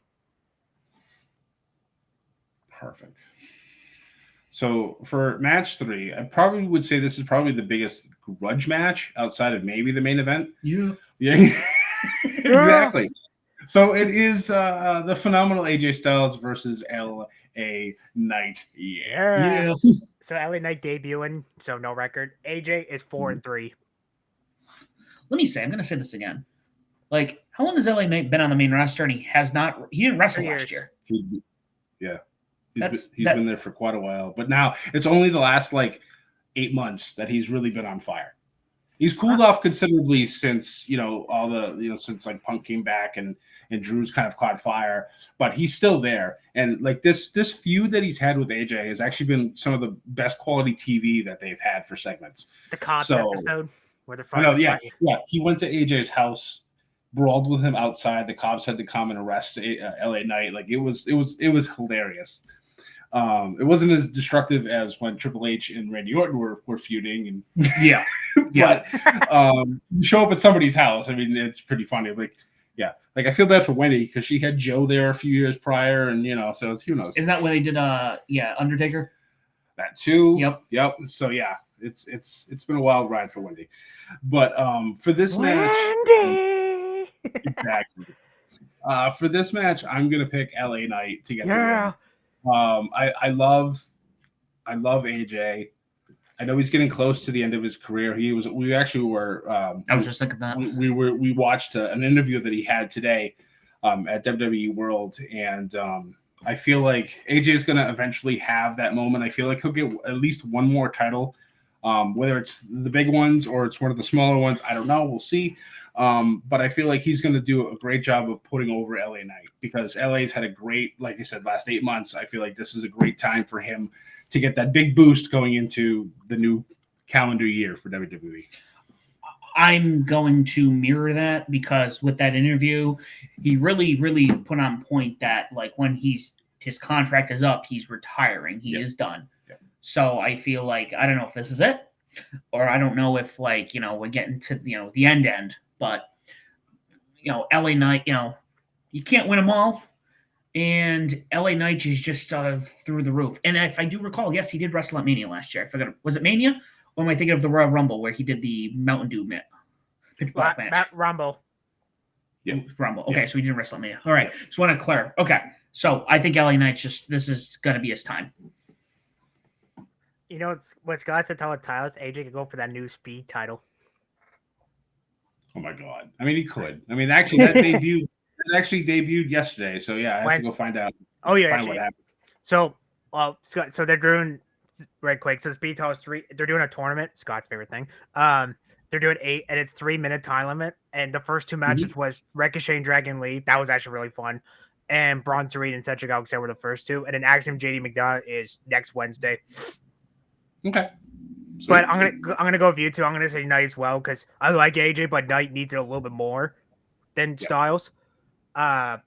Speaker 2: Perfect. So for match 3, I probably would say this is probably the biggest grudge match outside of maybe the main event.
Speaker 1: Yeah.
Speaker 2: Yeah. Exactly. So it is the phenomenal AJ Styles versus LA Knight. Yeah.
Speaker 3: So LA Knight debuting, so no record. AJ is 4-3.
Speaker 1: Let me say, I'm going to say this again. Like, how long has LA Knight been on the main roster? And he didn't wrestle
Speaker 3: 3
Speaker 1: last
Speaker 3: years.
Speaker 1: year.
Speaker 2: Yeah.
Speaker 1: That's-
Speaker 2: He's been there for quite a while, but now it's only the last like 8 months that he's really been on fire. He's cooled off considerably since since like Punk came back and Drew's kind of caught fire, but he's still there. And like this feud that he's had with AJ has actually been some of the best quality TV that they've had for segments.
Speaker 3: The Cops episode where they're
Speaker 2: I know,
Speaker 3: fighting.
Speaker 2: yeah. He went to AJ's house, brawled with him outside. The cops had to come and arrest LA Knight. Like it was hilarious. It wasn't as destructive as when Triple H and Randy Orton were feuding, and
Speaker 1: Yeah.
Speaker 2: but you show up at somebody's house. I mean, it's pretty funny. Like I feel bad for Wendy because she had Joe there a few years prior, and so it's, who knows.
Speaker 1: Isn't that where they did Undertaker?
Speaker 2: That too.
Speaker 1: Yep.
Speaker 2: So yeah, it's been a wild ride for Wendy, but for this
Speaker 3: Wendy!
Speaker 2: exactly. For this match, I'm gonna pick LA Knight to get the win. I love AJ. I know he's getting close to the end of his career. We actually were.
Speaker 1: I was just thinking that.
Speaker 2: We watched an interview that he had today at WWE World, and I feel like AJ is going to eventually have that moment. I feel like he'll get at least one more title, whether it's the big ones or it's one of the smaller ones. I don't know. We'll see. But I feel like he's going to do a great job of putting over LA Knight because LA's had a great, like I said, last 8 months. I feel like this is a great time for him to get that big boost going into the new calendar year for WWE.
Speaker 1: I'm going to mirror that because with that interview, he really, really put on point that like when his contract is up, he's retiring. He is done.
Speaker 2: Yep.
Speaker 1: So I feel like, I don't know if this is it, or I don't know if like, we're getting to, the end, but LA Knight, you can't win them all. And LA Knight is just through the roof. And if I do recall, yes, he did wrestle at Mania last year. I forgot. Was it Mania? Or am I thinking of the Royal Rumble where he did the Mountain Dew pitch black match?
Speaker 3: Rumble.
Speaker 1: Yeah. Rumble. Okay, so he didn't wrestle at Mania. All right. Just want to clarify. Okay. So I think LA Knight's this is going to be his time.
Speaker 3: What Scott said to Tyler, AJ could go for that new speed title.
Speaker 2: Oh my God. I mean, he could. I mean, actually, that debuted yesterday. So yeah, I have to go find out.
Speaker 3: Oh yeah.
Speaker 2: Find what happened.
Speaker 3: So, Scott, so they're doing right quick. So speed title is 3. They're doing a tournament. Scott's favorite thing. They're doing 8, and it's 3-minute time limit. And the first 2 matches was Ricochet and Dragon Lee. That was actually really fun. And Bronson Reed and Cedric Alexander were the first 2. And then Axiom JD McDonough is next Wednesday.
Speaker 2: Okay.
Speaker 3: Sweet. But I'm gonna go with you two. I'm gonna say Knight as well because I like AJ, but Knight needs it a little bit more than Styles. I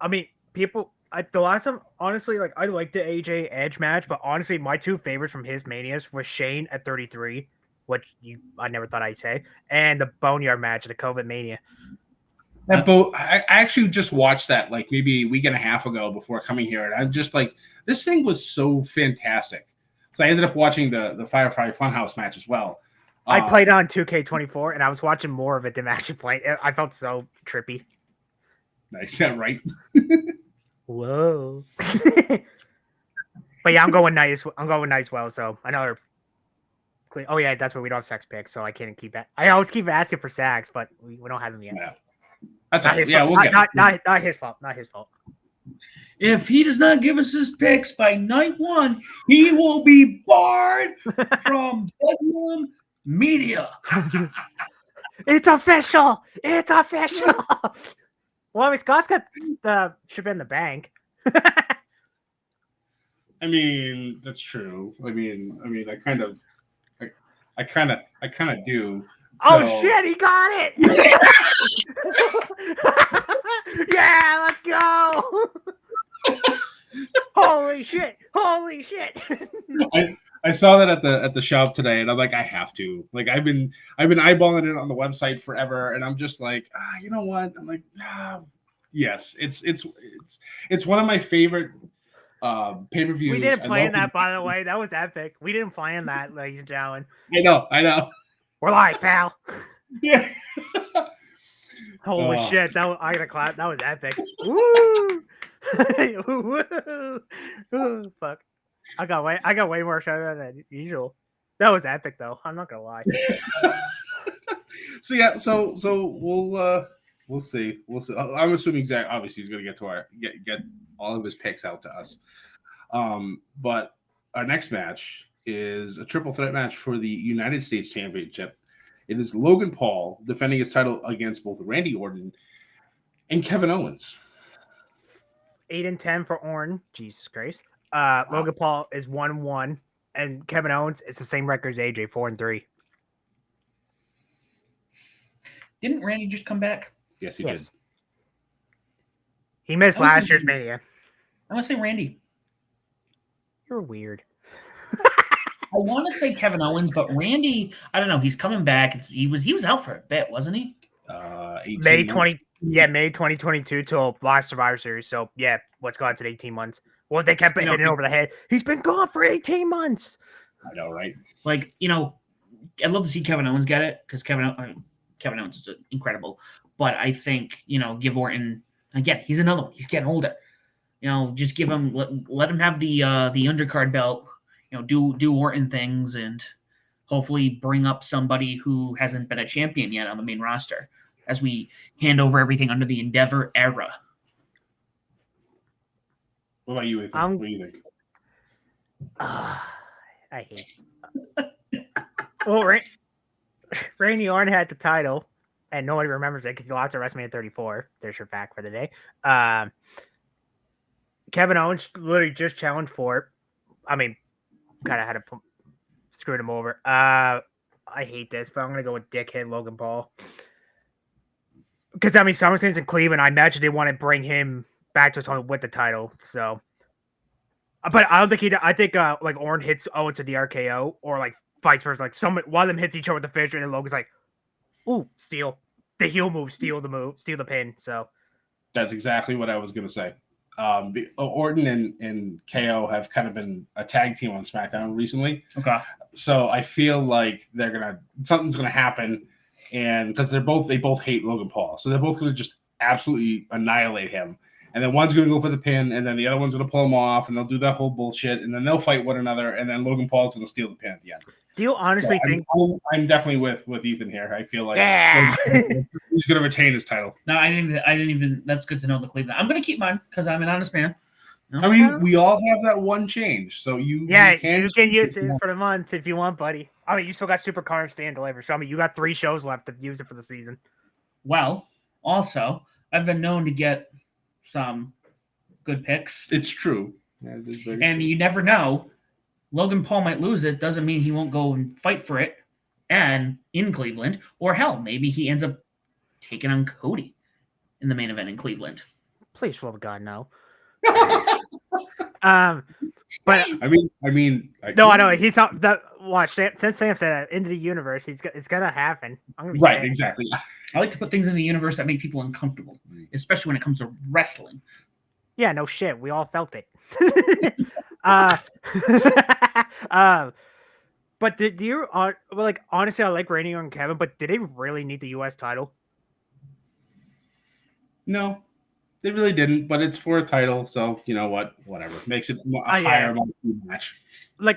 Speaker 3: mean, the last time, honestly, like I liked the AJ Edge match, but honestly, my 2 favorites from his manias were Shane at 33, which I never thought I'd say, and the Boneyard match, the COVID Mania.
Speaker 2: I actually just watched that like maybe a week and a half ago before coming here, and I'm just like, this thing was so fantastic. So I ended up watching the Firefly Funhouse match as well.
Speaker 3: I played on 2K24, and I was watching more of it than actually playing. I felt so trippy.
Speaker 2: Nice, yeah, right.
Speaker 3: Whoa. But yeah, I'm going Knight as well. So another. Oh yeah, that's where we don't have sex picks, so I can't keep it. I always keep asking for Sax, but we don't have them yet.
Speaker 2: Yeah. That's
Speaker 3: not his fault.
Speaker 2: We'll get
Speaker 3: not his fault. Not his fault.
Speaker 1: If he does not give us his picks by night 1, he will be barred from Bedlam Media.
Speaker 3: It's official. It's official. Well, I mean, Scott's got the ship in the bank.
Speaker 2: I mean, that's true. I mean, I kind of do.
Speaker 3: Oh shit, he got it! Yeah, let's go! Holy shit!
Speaker 2: I saw that at the shop today, and I'm like, I have to. Like, I've been eyeballing it on the website forever, and I'm just like, you know what? I'm like, yes, it's one of my favorite pay-per-views.
Speaker 3: We didn't plan that, by the way. That was epic. We didn't plan that, ladies and gentlemen.
Speaker 2: I know.
Speaker 3: We're live, pal.
Speaker 2: Yeah.
Speaker 3: Holy
Speaker 2: Oh.
Speaker 3: shit! I gotta clap. That was epic. Woo! Ooh, fuck! I got way more excited than usual. That was epic, though. I'm not gonna lie.
Speaker 2: So yeah, so we'll see. I'm assuming Zach obviously is going to get all of his picks out to us. But our next match is a triple threat match for the United States Championship. It is Logan Paul defending his title against both Randy Orton and Kevin Owens.
Speaker 3: 8-10 for Orton. Jesus Christ. Logan Paul is 1-1, and Kevin Owens is the same record as AJ, 4-3.
Speaker 1: Didn't Randy just come back?
Speaker 2: Yes, he did.
Speaker 3: He missed last year's Mania.
Speaker 1: I want to say Randy.
Speaker 3: You're weird.
Speaker 1: I want to say Kevin Owens, but Randy, I don't know. He's coming back. He was out for a bit, wasn't he?
Speaker 3: May 2022 till last Survivor Series. So yeah, what's gone to 18 months? Well, they kept hitting over the head. He's been gone for 18 months.
Speaker 2: I know, right?
Speaker 1: Like, I'd love to see Kevin Owens get it because Kevin Owens is incredible. But I think, give Orton again. He's another one. He's getting older. Just give him let him have the undercard belt. Do Orton things and hopefully bring up somebody who hasn't been a champion yet on the main roster as we hand over everything under the Endeavor era.
Speaker 2: What about you, Ethan? What do you think?
Speaker 3: I hate. Well, Randy Orton had the title, and nobody remembers it because he lost at WrestleMania 34. There's your fact for the day. Kevin Owens literally just challenged for it. I mean, kind of had to screw him over. I hate this, but I'm going to go with dickhead Logan Paul. Because, SummerSlam's in Cleveland. I imagine they want to bring him back to his home with the title. So, but I don't think I think Orton hits Owens to the RKO or vice versa. One of them hits each other with the finisher, and then Logan's like, "Ooh, steal the heel move, steal the pin." So
Speaker 2: that's exactly what I was going to say. Orton and KO have kind of been a tag team on SmackDown recently.
Speaker 1: Okay.
Speaker 2: So I feel like something's gonna happen, and because they both hate Logan Paul, so they're both gonna just absolutely annihilate him. And then one's gonna go for the pin, and then the other one's gonna pull him off, and they'll do that whole bullshit, and then they'll fight one another, and then Logan Paul's gonna steal the pin at the end.
Speaker 3: Do you honestly think?
Speaker 2: I'm definitely with Ethan here. I feel like he's gonna retain his title.
Speaker 1: No, I didn't even. That's good to know the Cleveland. I'm gonna keep mine because I'm an honest man.
Speaker 2: I mean, we all have that one change, so you can
Speaker 3: use it for the month if you want, buddy. You still got Super Carnage Stay and Deliver, so you got 3 shows left to use it for the season.
Speaker 1: Well, also, I've been known to get some good picks.
Speaker 2: It's true, and
Speaker 1: you never know. Logan Paul might lose it. Doesn't mean he won't go and fight for it, and in Cleveland, or hell, maybe he ends up taking on Cody in the main event in Cleveland.
Speaker 3: Please, for God, no. But
Speaker 2: I mean,
Speaker 3: no, I know he's not that. Watch, since Sam said that into the universe, it's gonna happen.
Speaker 2: Right, exactly.
Speaker 1: I like to put things in the universe that make people uncomfortable, especially when it comes to wrestling.
Speaker 3: Yeah, no shit. We all felt it. But did you honestly, I like Randy and Kevin, but did they really need the U.S. title?
Speaker 2: No, they really didn't. But it's for a title, so you know what? Whatever makes it a higher match.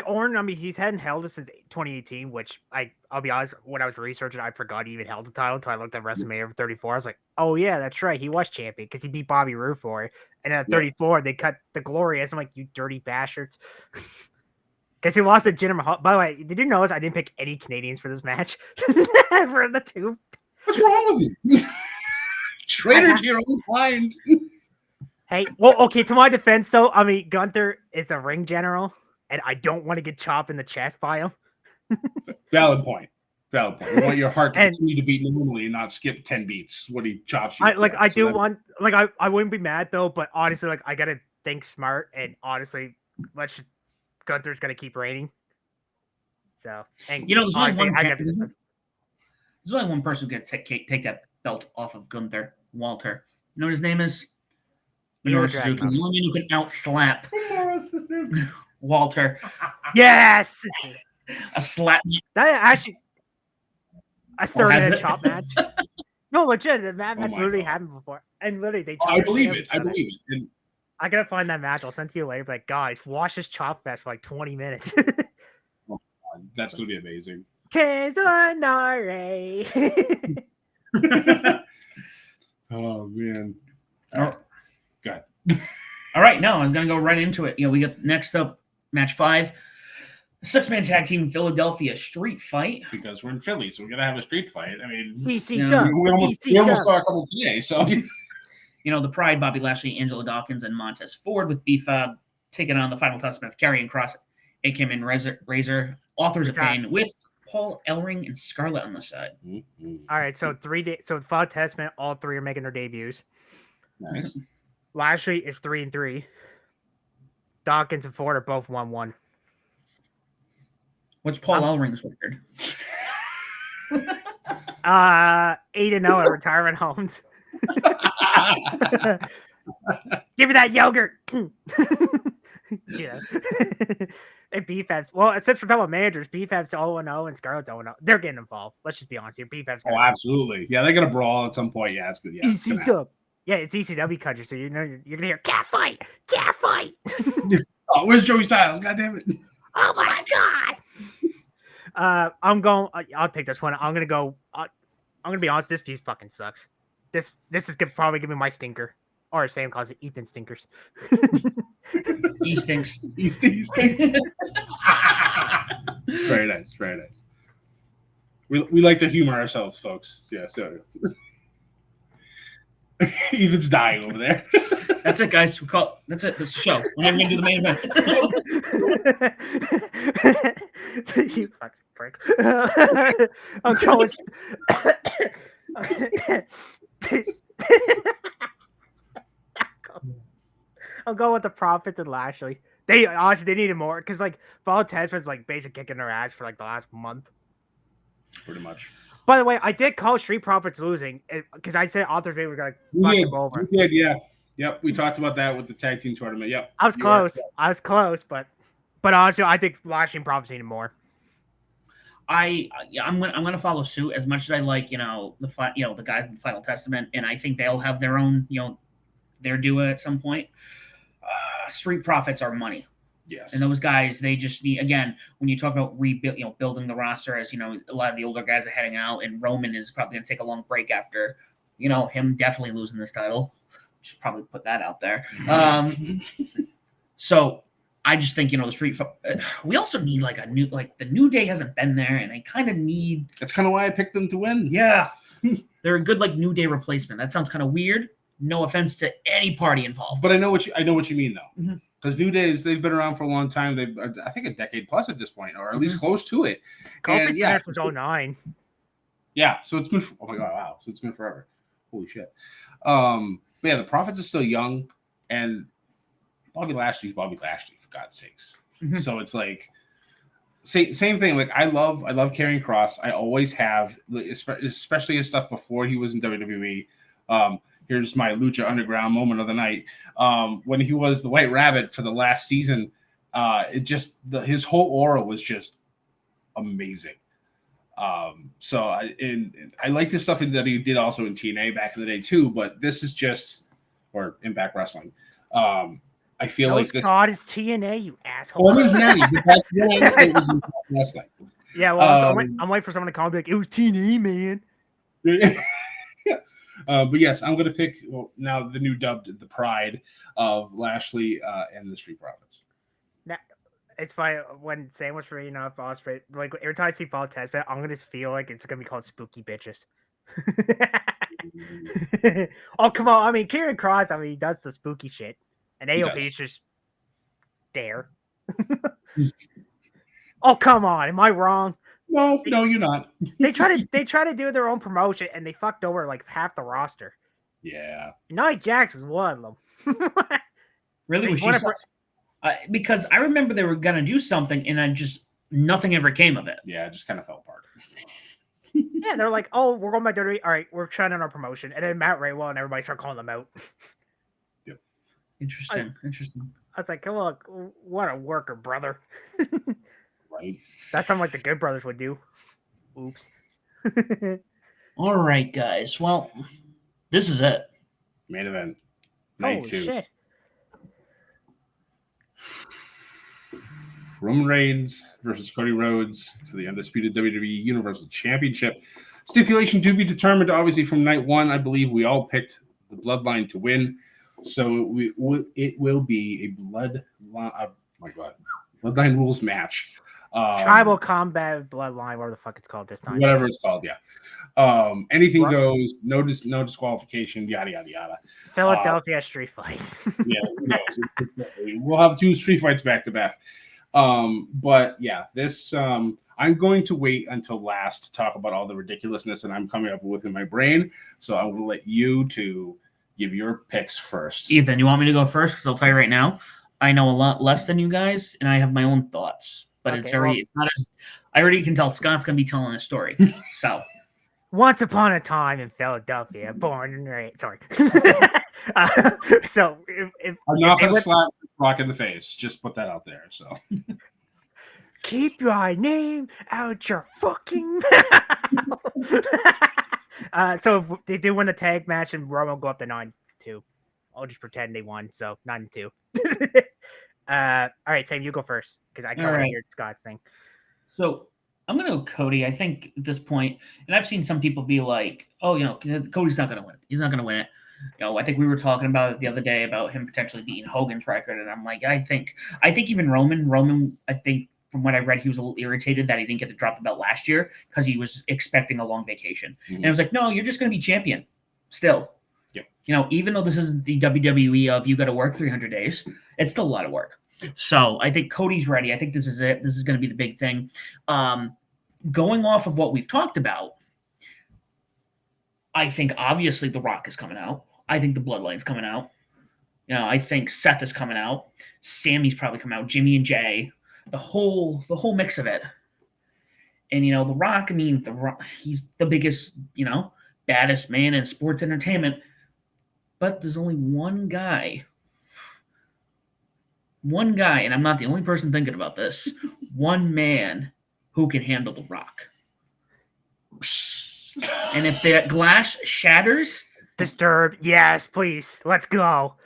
Speaker 3: Orton, he's hadn't held it since 2018, which I'll be honest, when I was researching, I forgot he even held the title until I looked at WrestleMania 34. I was like, oh yeah, that's right, he was champion because he beat Bobby Roode for it. And at 34, they cut the Glorious. I'm like, you dirty bastards. Because he lost to Jinder Mahal. By the way, did you notice I didn't pick any Canadians for this match? For the 2.
Speaker 2: What's wrong with you? Traitor to your own kind.
Speaker 3: Hey, well, okay, to my defense, though, Gunther is a ring general, and I don't want to get chopped in the chest by him.
Speaker 2: Valid point. You want your heart to continue to beat normally and not skip 10 beats when he chops you.
Speaker 3: I wouldn't be mad, though, but honestly, I got to think smart, and honestly, Gunther's going to keep reigning. So, and
Speaker 1: there's only one person who can take that belt off of Gunther, Walter. You know what his name is? Minoru Suzuki. The only man who can outslap Walter.
Speaker 3: Yes!
Speaker 1: A slap.
Speaker 3: That actually a 30-minute chop match. No, legit. The match
Speaker 2: my
Speaker 3: literally
Speaker 2: God.
Speaker 3: happened before, and literally they.
Speaker 2: I
Speaker 3: choked
Speaker 2: believe
Speaker 3: each
Speaker 2: it. I
Speaker 3: other.
Speaker 2: believe it. And
Speaker 3: I gotta find that match. I'll send to you later. But like, guys, watch this chop fest for like 20 minutes.
Speaker 2: that's gonna be amazing.
Speaker 3: Kazanare.
Speaker 2: Oh man.
Speaker 1: Oh.
Speaker 2: Go ahead.
Speaker 1: All right, no, I was going to go right into it. We got next up, match 5, 6-man tag team Philadelphia street fight.
Speaker 2: Because we're in Philly, so we're gonna have a street fight. I mean,
Speaker 3: EC
Speaker 2: we almost saw a couple today, so
Speaker 1: the Pride, Bobby Lashley, Angela Dawkins, and Montez Ford with B-Fab taking on the Final Testament of Karrion Kross, AKM and Razor, Authors of Pain, with Paul Ellering and Scarlett on the side.
Speaker 3: All right, so 3 days. So Final Testament, all 3 are making their debuts.
Speaker 2: nice.
Speaker 3: Lashley is 3-3. Dawkins and Ford are both 1-1.
Speaker 1: What's Paul Ellering's record?
Speaker 3: 8-0 at retirement homes. Give me that yogurt. Yeah. And BFAB's, well, since we're talking about managers, BFAB's 0-0 and Scarlett's 0-0. They're getting involved. Let's just be honest here. BFAB's
Speaker 2: Oh, absolutely. Yeah, they're gonna brawl at some point. Yeah, it's good. Yeah,
Speaker 3: ECW. Yeah, it's ECW country, so you're gonna hear cat fight.
Speaker 2: Oh, where's Joey Styles? God damn it!
Speaker 3: Oh my god. I'll take this one. I'm gonna be honest. This feud fucking sucks. This is probably gonna be my stinker, or Sam calls it Ethan stinkers.
Speaker 1: He stinks.
Speaker 2: He stinks. Very nice. Very nice. We like to humor ourselves, folks. Yeah. So Ethan's dying over there.
Speaker 1: That's it, guys. That's it. This is the show. We're never gonna do the main event.
Speaker 3: You fucking prick. I'm going. I'll go with the Profits and Lashley. They honestly they needed more because like Valtez was like basically kicking their ass for like the last month.
Speaker 2: Pretty much.
Speaker 3: By the way, I did call Street Profits losing because I said Authors Bay were gonna fuck them over.
Speaker 2: We did, yeah. Yep, we talked about that with the tag team tournament. Yep.
Speaker 3: I was close, but honestly, I think Lashley and Profits needed more.
Speaker 1: I'm gonna follow suit as much as I like the guys in the Final Testament, and I think they'll have their own their due at some point. Street Profits are money.
Speaker 2: Yes.
Speaker 1: And those guys, they just need, again, when you talk about building the roster, as a lot of the older guys are heading out, and Roman is probably going to take a long break after, him definitely losing this title. Just probably put that out there. So I just think, the Street, we also need the New Day hasn't been there, and I kind of need.
Speaker 2: That's kind of why I picked them to win.
Speaker 1: Yeah. They're a good New Day replacement. That sounds kind of weird. No offense to any party involved.
Speaker 2: But I know what you mean though.
Speaker 1: Mm-hmm.
Speaker 2: Because New Days, they've been around for a long time. They've, I think, a decade plus at this point, or at least close to it.
Speaker 3: Kofi's been there since 2009.
Speaker 2: Yeah, so it's been. Oh my god, wow! So it's been forever. Holy shit. But yeah, the Profits are still young, and Bobby Lashley's Bobby Lashley, for God's sakes.
Speaker 1: Mm-hmm.
Speaker 2: So it's like same thing. Like I love Karrion Kross. I always have, especially his stuff before he was in WWE. Here's my Lucha Underground moment of the night. When he was the White Rabbit for the last season, his whole aura was just amazing. So I like the stuff that he did also in TNA back in the day too, but this is or Impact Wrestling. I feel like this.
Speaker 3: God is TNA, you asshole.
Speaker 2: Well, it is now, but back then it was Impact Wrestling.
Speaker 3: Yeah, well, I'm waiting for someone to call me like, it was TNA, man.
Speaker 2: But yes, I'm going to pick now the new dubbed the Pride of Lashley and the Street Profits.
Speaker 3: Now, it's funny when Sam was reading off Osprey. Like every time I see Fall Test, I'm going to feel like it's going to be called Spooky Bitches. Oh come on! I mean, Karrion Kross. He does the spooky shit, and AOP is just there. Oh come on! Am I wrong?
Speaker 2: No, you're not.
Speaker 3: They try to do their own promotion, and they fucked over like half the roster.
Speaker 2: Yeah.
Speaker 3: Nia Jax is one of them.
Speaker 1: Really? Was she? Because I remember they were gonna do something, and nothing ever came of it.
Speaker 2: Yeah, it just kind of fell apart.
Speaker 3: Yeah, they're like, "Oh, we're going by WWE. All right, we're trying on our promotion," and then Matt Raywell and everybody start calling them out.
Speaker 2: Yep.
Speaker 1: Interesting.
Speaker 3: I was like, "Look, what a worker, brother."
Speaker 2: Right.
Speaker 3: That's something like the Good Brothers would do. Oops.
Speaker 1: All right, guys. Well, this is it.
Speaker 2: Main event, night
Speaker 3: Holy
Speaker 2: 2.
Speaker 3: shit.
Speaker 2: Roman Reigns versus Cody Rhodes for the undisputed WWE Universal Championship. Stipulation to be determined, obviously, from night 1. I believe we all picked the Bloodline to win. So it will be a Bloodline rules match.
Speaker 3: Tribal Combat Bloodline, whatever the fuck it's called this time.
Speaker 2: Whatever it's called, yeah. Anything
Speaker 3: What?
Speaker 2: goes, no disqualification, yada, yada, yada.
Speaker 3: Philadelphia street fight.
Speaker 2: Yeah, who knows? We'll have 2 street fights back to back. But yeah, this I'm going to wait until last to talk about all the ridiculousness that I'm coming up with in my brain. So I will let you to give your picks first.
Speaker 1: Ethan, you want me to go first? Because I'll tell you right now, I know a lot less than you guys, and I have my own thoughts. But it's not as I already can tell Scott's gonna be telling a story. So
Speaker 3: Once upon a time in Philadelphia, born and raised. Sorry. So if
Speaker 2: I'm not going to slap Rock in the face. Just put that out there. So
Speaker 3: keep your name out your fucking mouth. So if they do win the tag match and Roman will go up to 9-2. I'll just pretend they won. So 9-2. All right, Sam, you go first because I can't hear Scott's thing.
Speaker 1: So I'm gonna go Cody. I think at this point, and I've seen some people be like, "Oh, Cody's not gonna win. He's not gonna win it." I think we were talking about it the other day about him potentially beating Hogan's record, and I'm like, I think even Roman, I think from what I read, he was a little irritated that he didn't get to drop the belt last year because he was expecting a long vacation, and I was like, no, you're just gonna be champion still.
Speaker 2: Yep.
Speaker 1: Even though this isn't the WWE of you got to work 300 days, it's still a lot of work. So I think Cody's ready. I think this is it. This is going to be the big thing. Going off of what we've talked about, I think obviously The Rock is coming out. I think the Bloodline's coming out. I think Seth is coming out. Sammy's probably coming out. Jimmy and Jay, the whole mix of it. And The Rock. I mean, he's the biggest, baddest man in sports entertainment. But there's only one guy, and I'm not the only person thinking about this, one man who can handle The Rock. And if that glass shatters...
Speaker 3: Disturbed. Yes, please. Let's go.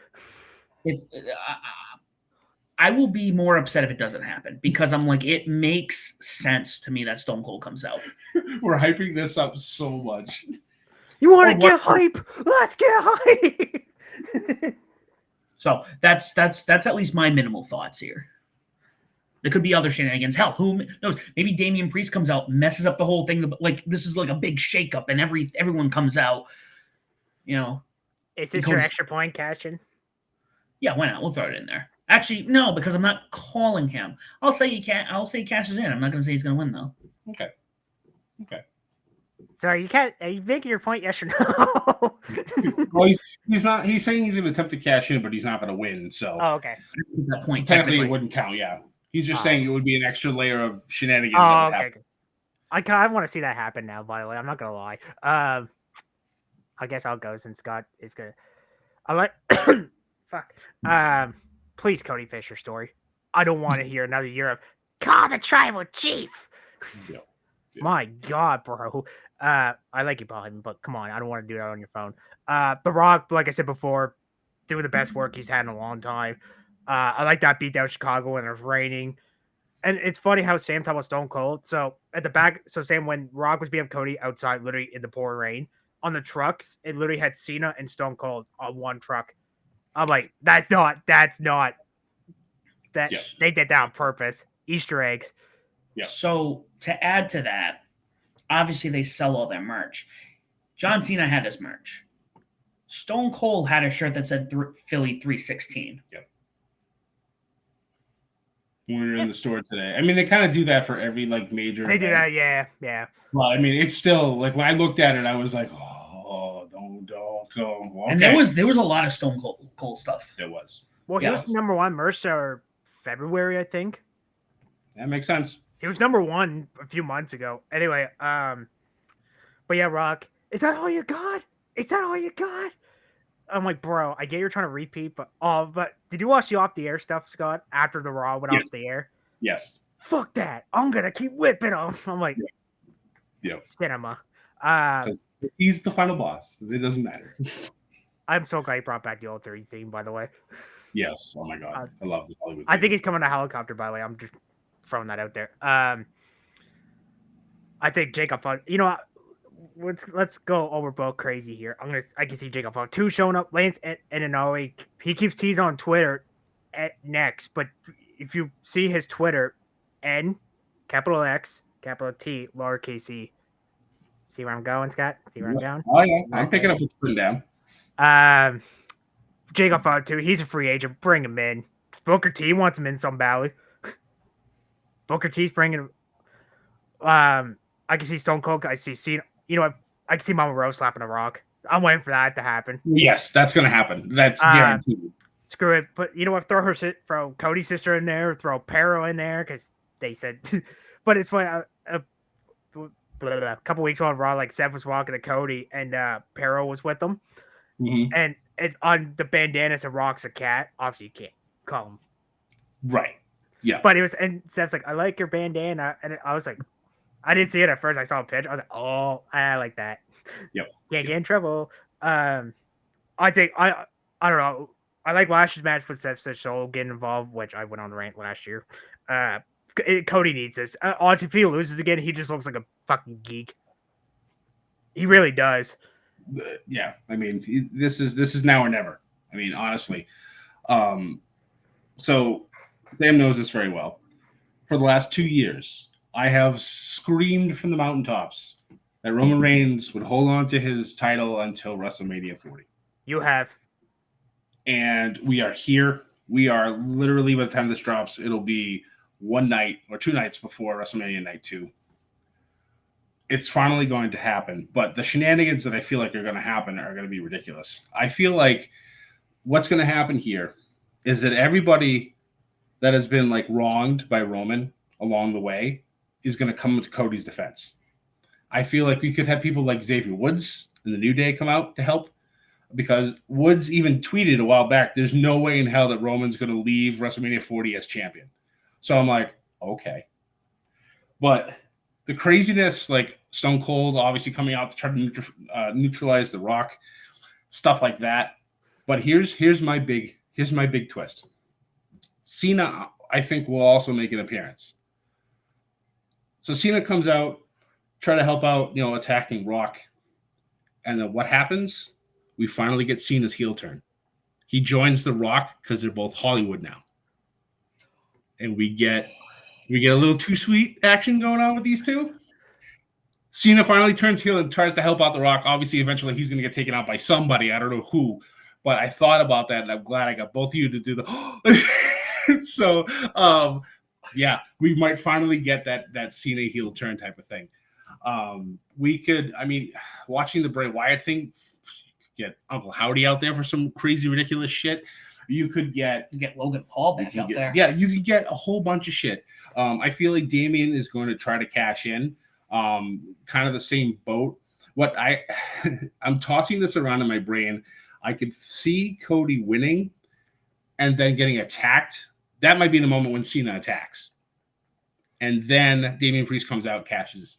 Speaker 1: I will be more upset if it doesn't happen because I'm like, it makes sense to me that Stone Cold comes out.
Speaker 2: We're hyping this up so much.
Speaker 3: You want to get hype? Let's get hype.
Speaker 1: So that's at least my minimal thoughts here. There could be other shenanigans. Hell, who knows? Maybe Damian Priest comes out, messes up the whole thing. Like this is like a big shakeup, and everyone comes out.
Speaker 3: Is this your extra point, Cashin?
Speaker 1: Yeah, why not? We'll throw it in there. Actually, no, because I'm not calling him. I'll say he can't. I'll say he cashes in. I'm not going to say he's going to win though.
Speaker 2: Okay.
Speaker 3: Sorry, you can't. Are you making your point? Yes or no?
Speaker 2: Well, he's not. He's saying he's going to attempt to cash in, but he's not going to win. So,
Speaker 3: okay.
Speaker 1: That point
Speaker 2: so technically, it wouldn't count. Yeah, he's just saying it would be an extra layer of shenanigans.
Speaker 3: Okay. I want to see that happen now. By the way, I'm not going to lie. I guess I'll go since Scott is gonna. I like. Fuck. Please, Cody Fisher story. I don't want to hear another year of call the tribal chief.
Speaker 2: Yeah.
Speaker 3: My God, bro. I like you, Paul, but come on, I don't want to do that on your phone. The Rock, like I said before, doing the best work he's had in a long time. I like that beat down Chicago when it was raining. And it's funny how Sam talked about Stone Cold. So at the back, Sam, when Rock was beating Cody outside, literally in the pouring rain, on the trucks, it literally had Cena and Stone Cold on one truck. I'm like, that's not. That
Speaker 2: Yes.
Speaker 3: They did that on purpose. Easter eggs.
Speaker 2: Yeah.
Speaker 1: So to add to that, obviously they sell all their merch. John Cena had his merch. Stone Cold had a shirt that said Philly 316.
Speaker 2: Yep. When we were in the store today, I mean, they kind of do that for every major.
Speaker 3: They do that, yeah.
Speaker 2: Well, I mean, it's still when I looked at it, I was like, oh, don't go. Okay.
Speaker 1: And there was a lot of Stone Cold stuff.
Speaker 2: There was.
Speaker 3: Well, he was number one merch for February, I think.
Speaker 2: That makes sense.
Speaker 3: He was number one a few months ago. Anyway, but yeah, Rock, is that all you got? I'm like, bro, I get you're trying to repeat, but did you watch the off the air stuff, Scott? After the Raw went off the air?
Speaker 2: Yes.
Speaker 3: Fuck that. I'm gonna keep whipping them. I'm like,
Speaker 2: yeah.
Speaker 3: Cinema.
Speaker 2: Because he's the final boss. It doesn't matter.
Speaker 3: I'm so glad he brought back the old 30 theme, by the way.
Speaker 2: Yes. Oh my god. I love the Hollywood.
Speaker 3: I think he's coming to helicopter, by the way. I'm just throwing that out there. I think Jacob Funk, you know, let's go over both crazy here. I can see Jacob Funk 2 showing up. Lance and Inoue, he keeps teasing on Twitter at next, but if you see his Twitter, N, capital X, capital T, lowercase e. See where I'm going, Scott? See where I'm going?
Speaker 2: Oh yeah, I'm picking up what's putting down.
Speaker 3: Jacob Funk 2, he's a free agent. Bring him in. Booker T wants him in some valley. Booker T's bringing him. I can see Stone Cold. I see, you know what? I can see Mama Rose slapping a rock. I'm waiting for that to happen.
Speaker 2: Yes, that's gonna happen. That's guaranteed.
Speaker 3: Screw it. But you know what? Throw Cody's sister in there. Throw Pero in there because they said. But it's funny. A couple weeks on Raw, like Seth was walking to Cody and Pero was with them, and on the bandana said "Rock's a cat." Obviously, you can't call him.
Speaker 2: Right. Yeah.
Speaker 3: But it was, and Seth's like, "I like your bandana," and I was like. I didn't see it at first. I saw a pitch. I was like, "Oh, I like that."
Speaker 2: Yep.
Speaker 3: Can't get in trouble. I think I don't know. I like last year's match with Seth Solo getting involved, which I went on the rant last year. Cody needs this. Honestly, if he loses again, he just looks like a fucking geek. He really does.
Speaker 2: Yeah, I mean, this is now or never. I mean, honestly. So Sam knows this very well. For the last 2 years. I have screamed from the mountaintops that Roman Reigns would hold on to his title until WrestleMania 40.
Speaker 3: You have.
Speaker 2: And we are here. We are literally, by the time this drops, it'll be 1 night or 2 nights before WrestleMania Night 2. It's finally going to happen. But the shenanigans that I feel like are going to happen are going to be ridiculous. I feel like what's going to happen here is that everybody that has been like wronged by Roman along the way is going to come to Cody's defense. I feel like we could have people like Xavier Woods and the New Day come out to help because Woods even tweeted a while back, there's no way in hell that Roman's going to leave WrestleMania 40 as champion. So I'm like, okay. But the craziness, like Stone Cold obviously coming out to try to neutralize The Rock, stuff like that. But here's my big twist. Cena, I think, will also make an appearance. So Cena comes out, try to help out, attacking Rock. And then what happens? We finally get Cena's heel turn. He joins The Rock because they're both Hollywood now. And we get a little too sweet action going on with these two. Cena finally turns heel and tries to help out The Rock. Obviously, eventually he's going to get taken out by somebody. I don't know who. But I thought about that, and I'm glad I got both of you to do the... So, yeah, we might finally get that Cena heel turn type of thing. We could, watching the Bray Wyatt thing, get Uncle Howdy out there for some crazy, ridiculous shit. You could get
Speaker 1: Logan Paul back out there.
Speaker 2: Yeah, you could get a whole bunch of shit. I feel like Damian is going to try to cash in. Kind of the same boat. I'm tossing this around in my brain. I could see Cody winning and then getting attacked. That might be the moment when Cena attacks. And then Damian Priest comes out, cashes.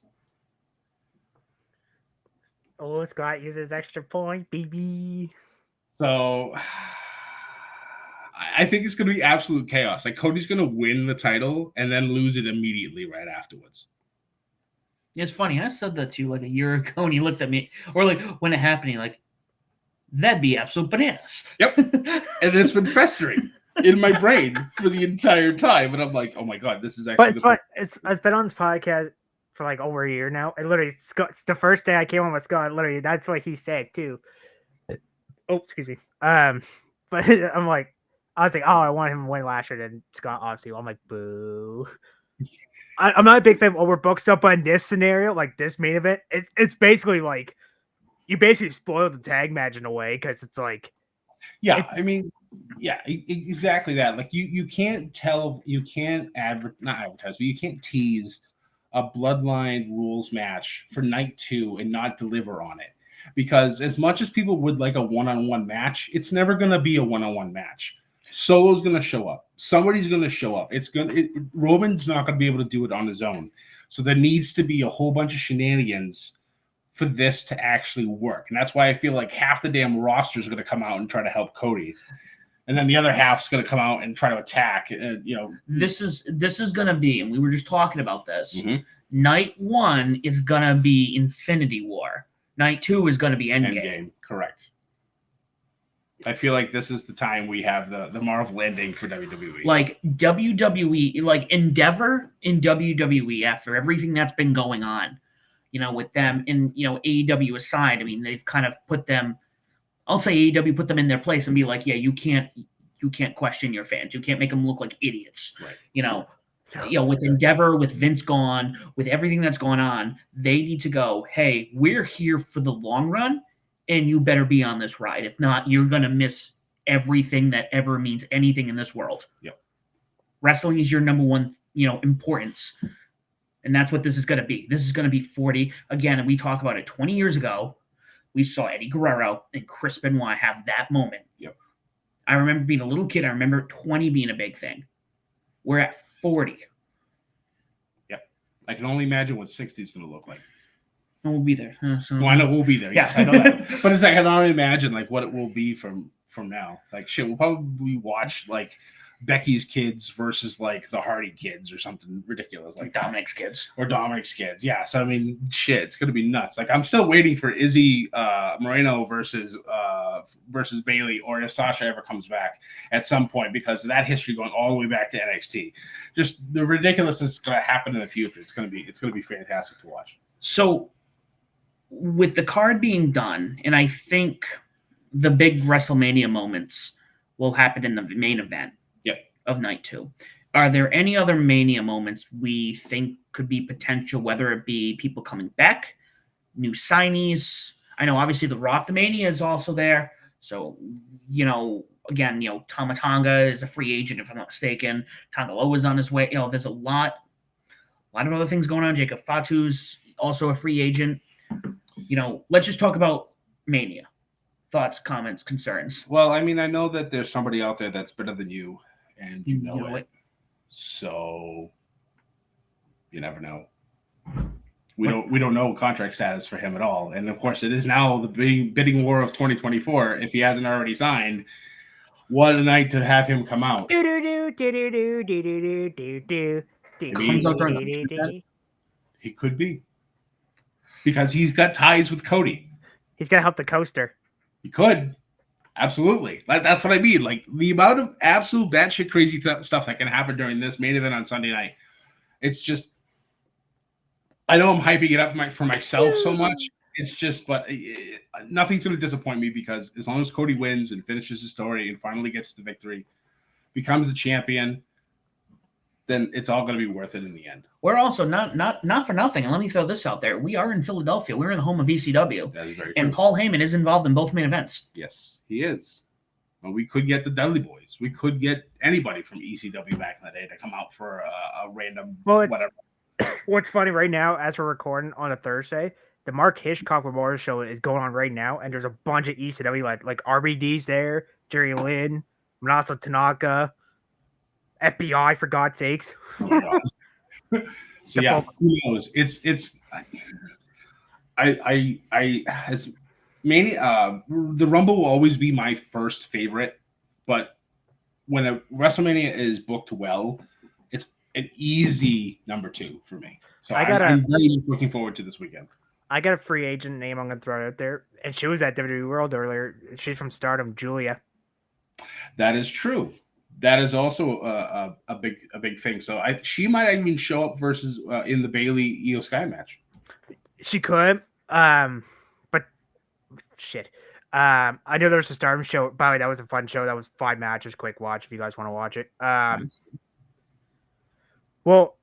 Speaker 3: Oh, Scott uses extra point, baby.
Speaker 2: So I think it's going to be absolute chaos. Like Cody's going to win the title and then lose it immediately right afterwards.
Speaker 1: It's funny. I said that to you like a year ago, and you looked at me, or like when it happened, you're like, that'd be absolute bananas.
Speaker 2: Yep. And it's been festering in my brain for the entire time. And I'm like, oh my God, this is actually.
Speaker 3: But it's fun. I've been on this podcast for like over a year now. And literally, Scott, the first day I came on with Scott, literally, that's what he said too. Oh, excuse me. But I'm like, I was like, oh, I want him to win last year. Then Scott, obviously, I'm like, boo. I'm not a big fan of overbooked stuff, but in this scenario, like this main event, it's basically like you basically spoiled the tag match in a way because it's like,
Speaker 2: yeah, exactly that. Like you can't tell, you can't not advertise, but you can't tease a Bloodline rules match for night 2 and not deliver on it. Because as much as people would like a one-on-one match, it's never going to be a one-on-one match. Solo's going to show up. Somebody's going to show up. Roman's not going to be able to do it on his own. So there needs to be a whole bunch of shenanigans for this to actually work. And that's why I feel like half the damn roster is going to come out and try to help Cody. And then the other half's going to come out and try to attack.
Speaker 1: This is going to be, and we were just talking about this. Night 1 is going to be Infinity War. Night 2 is going to be Endgame.
Speaker 2: Correct. I feel like this is the time we have the Marvel ending for WWE.
Speaker 1: Like WWE, like Endeavor in WWE after everything that's been going on, with them and, AEW aside, I mean, they've kind of put them, I'll say AEW put them in their place and be like, yeah, you can't question your fans. You can't make them look like idiots.
Speaker 2: Right.
Speaker 1: With Endeavor, with Vince gone, with everything that's going on, they need to go, hey, we're here for the long run, and you better be on this ride. If not, you're going to miss everything that ever means anything in this world.
Speaker 2: Yep.
Speaker 1: Wrestling is your number one, importance. And that's what this is going to be. This is going to be 40. Again, and we talk about it 20 years ago. We saw Eddie Guerrero and Chris Benoit have that moment.
Speaker 2: Yep.
Speaker 1: I remember being a little kid. I remember 20 being a big thing. We're at 40.
Speaker 2: Yep. I can only imagine what 60 is going to look like.
Speaker 1: And we'll be there.
Speaker 2: I know we'll be there. Yes, I know that. But it's like I can only imagine like what it will be from now. Like shit, we'll probably watch like Becky's kids versus like the Hardy kids or something ridiculous like
Speaker 1: Dominic's kids.
Speaker 2: Or Dominic's kids. Yeah. So I mean, shit, it's gonna be nuts. Like I'm still waiting for Izzy Moreno versus Bailey, or if Sasha ever comes back at some point, because of that history going all the way back to NXT. Just the ridiculousness is gonna happen in the future. It's gonna be fantastic to watch.
Speaker 1: So with the card being done, and I think the big WrestleMania moments will happen in the main event of night 2. Are there any other Mania moments we think could be potential, whether it be people coming back, new signees? I know obviously the Roth Mania is also there. So, again, Tama Tonga is a free agent, if I'm not mistaken. Tonga Loa is on his way. There's a lot of other things going on. Jacob Fatu's also a free agent. Let's just talk about Mania. Thoughts, comments, concerns.
Speaker 2: Well, I mean, I know that there's somebody out there that's better than you, and you know it. So you never know. We don't know contract status for him at all. And of course, it is now the big bidding war of 2024. If he hasn't already signed, what a night to have him come out.
Speaker 1: Comes out during the
Speaker 2: He could be. Because he's got ties with Cody.
Speaker 3: He's gonna help the coaster.
Speaker 2: He could. Absolutely. That's what I mean. Like the amount of absolute batshit crazy stuff that can happen during this main event on Sunday night. It's just, I know I'm hyping it up for myself so much. It's just, but nothing's going to disappoint me, because as long as Cody wins and finishes his story and finally gets the victory, becomes the champion, then it's all going to be worth it in the end.
Speaker 1: We're also not for nothing. And let me throw this out there. We are in Philadelphia. We're in the home of ECW.
Speaker 2: That is very true.
Speaker 1: And Paul Heyman is involved in both main events.
Speaker 2: Yes, he is. Well, we could get the Dudley Boys. We could get anybody from ECW back in the day to come out for a random whatever.
Speaker 3: What's funny right now, as we're recording on a Thursday, the Mark Hitchcock Memorial Show is going on right now, and there's a bunch of ECW like RBD's there, Jerry Lynn, Manaso Tanaka, FBI, for God's sakes.
Speaker 2: So yeah, who knows? It's mainly the Rumble will always be my first favorite, but when a WrestleMania is booked well, it's an easy number 2 for me. So I'm very much looking forward to this weekend.
Speaker 3: I got a free agent name I'm going to throw out there, and she was at WWE World earlier. She's from Stardom, Julia.
Speaker 2: That is true. That is also a big thing. So she might even show up versus in the Bailey Io Sky match.
Speaker 3: She could, but shit. I know there's a Stardom show. By the way, that was a fun show. That was 5 matches, quick watch if you guys want to watch it. Well,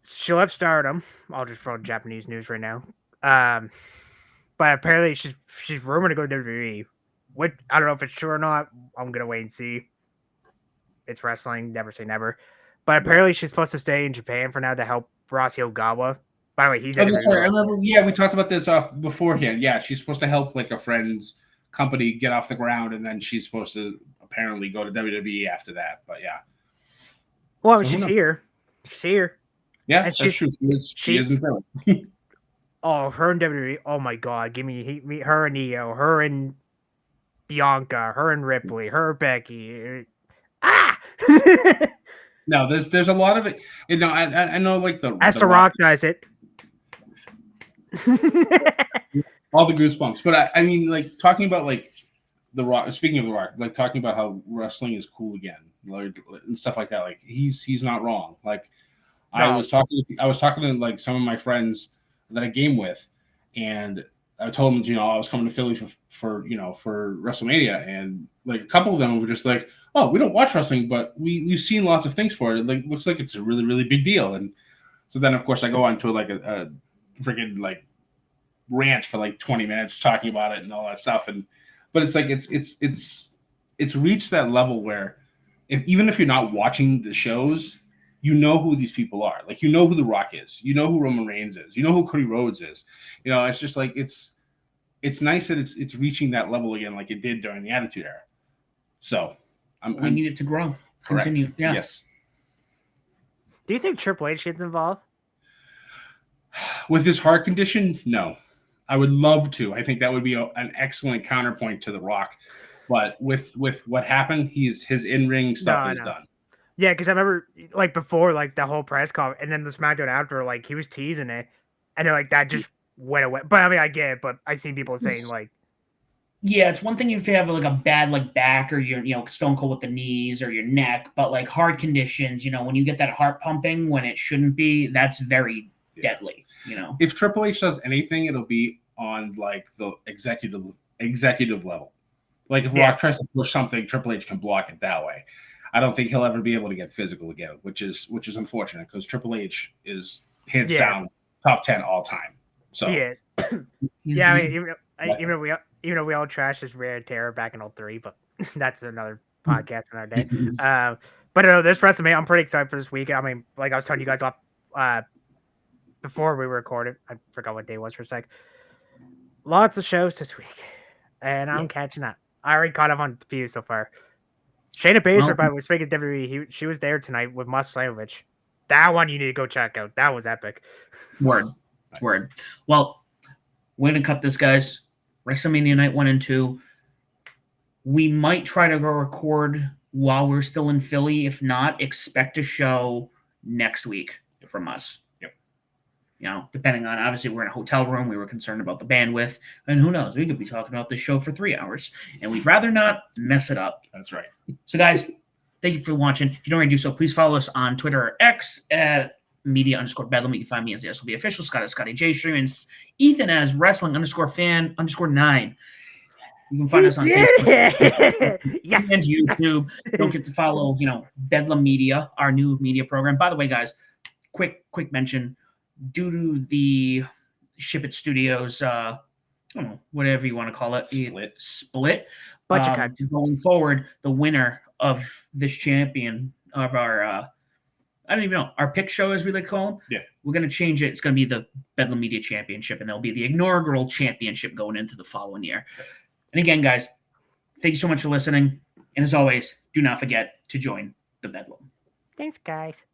Speaker 3: she left Stardom. I'll just throw Japanese news right now. But apparently she's rumored to go to WWE. What, I don't know if it's true or not. I'm gonna wait and see. It's wrestling. Never say never. But apparently she's supposed to stay in Japan for now to help Rossy Ogawa. By the way, he's.
Speaker 2: That's right. I remember. Yeah, we talked about this beforehand. Yeah, she's supposed to help like a friend's company get off the ground, and then she's supposed to apparently go to WWE after that. But yeah.
Speaker 3: Well, I mean, she's here. She's here.
Speaker 2: Yeah, and that's true. She is in Philly.
Speaker 3: Oh, her and WWE. Oh my God, give me her and Io, her and Bianca, her and Ripley, her Becky. Ah.
Speaker 2: No, there's a lot of it. You know, I know like
Speaker 3: As
Speaker 2: the
Speaker 3: the
Speaker 2: Rock,
Speaker 3: Rock does it.
Speaker 2: all the goosebumps. But I mean, like talking about like the Rock. Speaking of the Rock, like talking about how wrestling is cool again, like and stuff like that. Like he's not wrong. Like I
Speaker 3: No.
Speaker 2: was talking to like some of my friends that I game with, and I told them, I was coming to Philly for WrestleMania, and like a couple of them were just like, "Oh, we don't watch wrestling, but we've seen lots of things for it. Like looks like it's a really really big deal." And so then of course I go on to like a freaking like rant for like 20 minutes talking about it and all that stuff. And but it's like it's reached that level where even if you're not watching the shows, you know who these people are. Like you know who The Rock is, you know who Roman Reigns is, you know who Cody Rhodes is. It's just like it's nice that it's reaching that level again, like it did during the Attitude Era. So
Speaker 1: we need it to grow,
Speaker 2: correct.
Speaker 1: Continue. Yeah.
Speaker 2: Yes.
Speaker 3: Do you think Triple H gets involved?
Speaker 2: With his heart condition, no. I would love to. I think that would be an excellent counterpoint to The Rock. But with what happened, his in-ring stuff is done.
Speaker 3: Yeah, because I remember like before like the whole press conference and then the SmackDown after, like he was teasing it, and then like that just went away. But I mean, I get it, but I seen people saying like,
Speaker 1: yeah, it's one thing if you have like a bad like back or you're stone cold with the knees or your neck, but like heart conditions, when you get that heart pumping when it shouldn't be, that's very deadly.
Speaker 2: If Triple H does anything, it'll be on like the executive level. Like if Rock tries to push something, Triple H can block it that way. I don't think he'll ever be able to get physical again, which is unfortunate because Triple H is hands down top 10 all time. So
Speaker 3: he is. Yeah, I mean, even though we all trashed his Rare Terror back in 03, but that's another podcast another day. But this WrestleMania, I'm pretty excited for this week. I mean, like I was telling you guys off before we recorded, I forgot what day it was for a sec. Lots of shows this week, and I'm catching up. I already caught up on a few so far. Shayna Baszler, by the way, speaking of WWE, she was there tonight with Muslavich. That one you need to go check out. That was epic.
Speaker 1: Word. Well, we're going to cut this, guys. WrestleMania Night 1 and 2. We might try to go record while we're still in Philly. If not, expect a show next week from us. Depending on, obviously, we're in a hotel room. We were concerned about the bandwidth. And who knows? We could be talking about this show for 3 hours. And we'd rather not mess it up.
Speaker 2: That's right.
Speaker 1: So, guys, thank you for watching. If you don't already do so, please follow us on Twitter or X at media_bedlam. You can find me as the SLB official, Scott as Scotty J Stream, and Ethan as wrestling_fan_9. You can find us on Facebook
Speaker 3: yes.
Speaker 1: and YouTube. Don't forget to follow, Bedlam Media, our new media program. By the way, guys, quick mention. Due to the Ship It Studios, I don't know, whatever you want to call it, split.
Speaker 3: Budget cuts.
Speaker 1: Going forward, the winner of this champion of our, I don't even know, our pick show, as we like to call them.
Speaker 2: Yeah.
Speaker 1: We're going to change it. It's going to be the Bedlam Media Championship, and there'll be the inaugural championship going into the following year. And again, guys, thank you so much for listening. And as always, do not forget to join the Bedlam.
Speaker 3: Thanks, guys.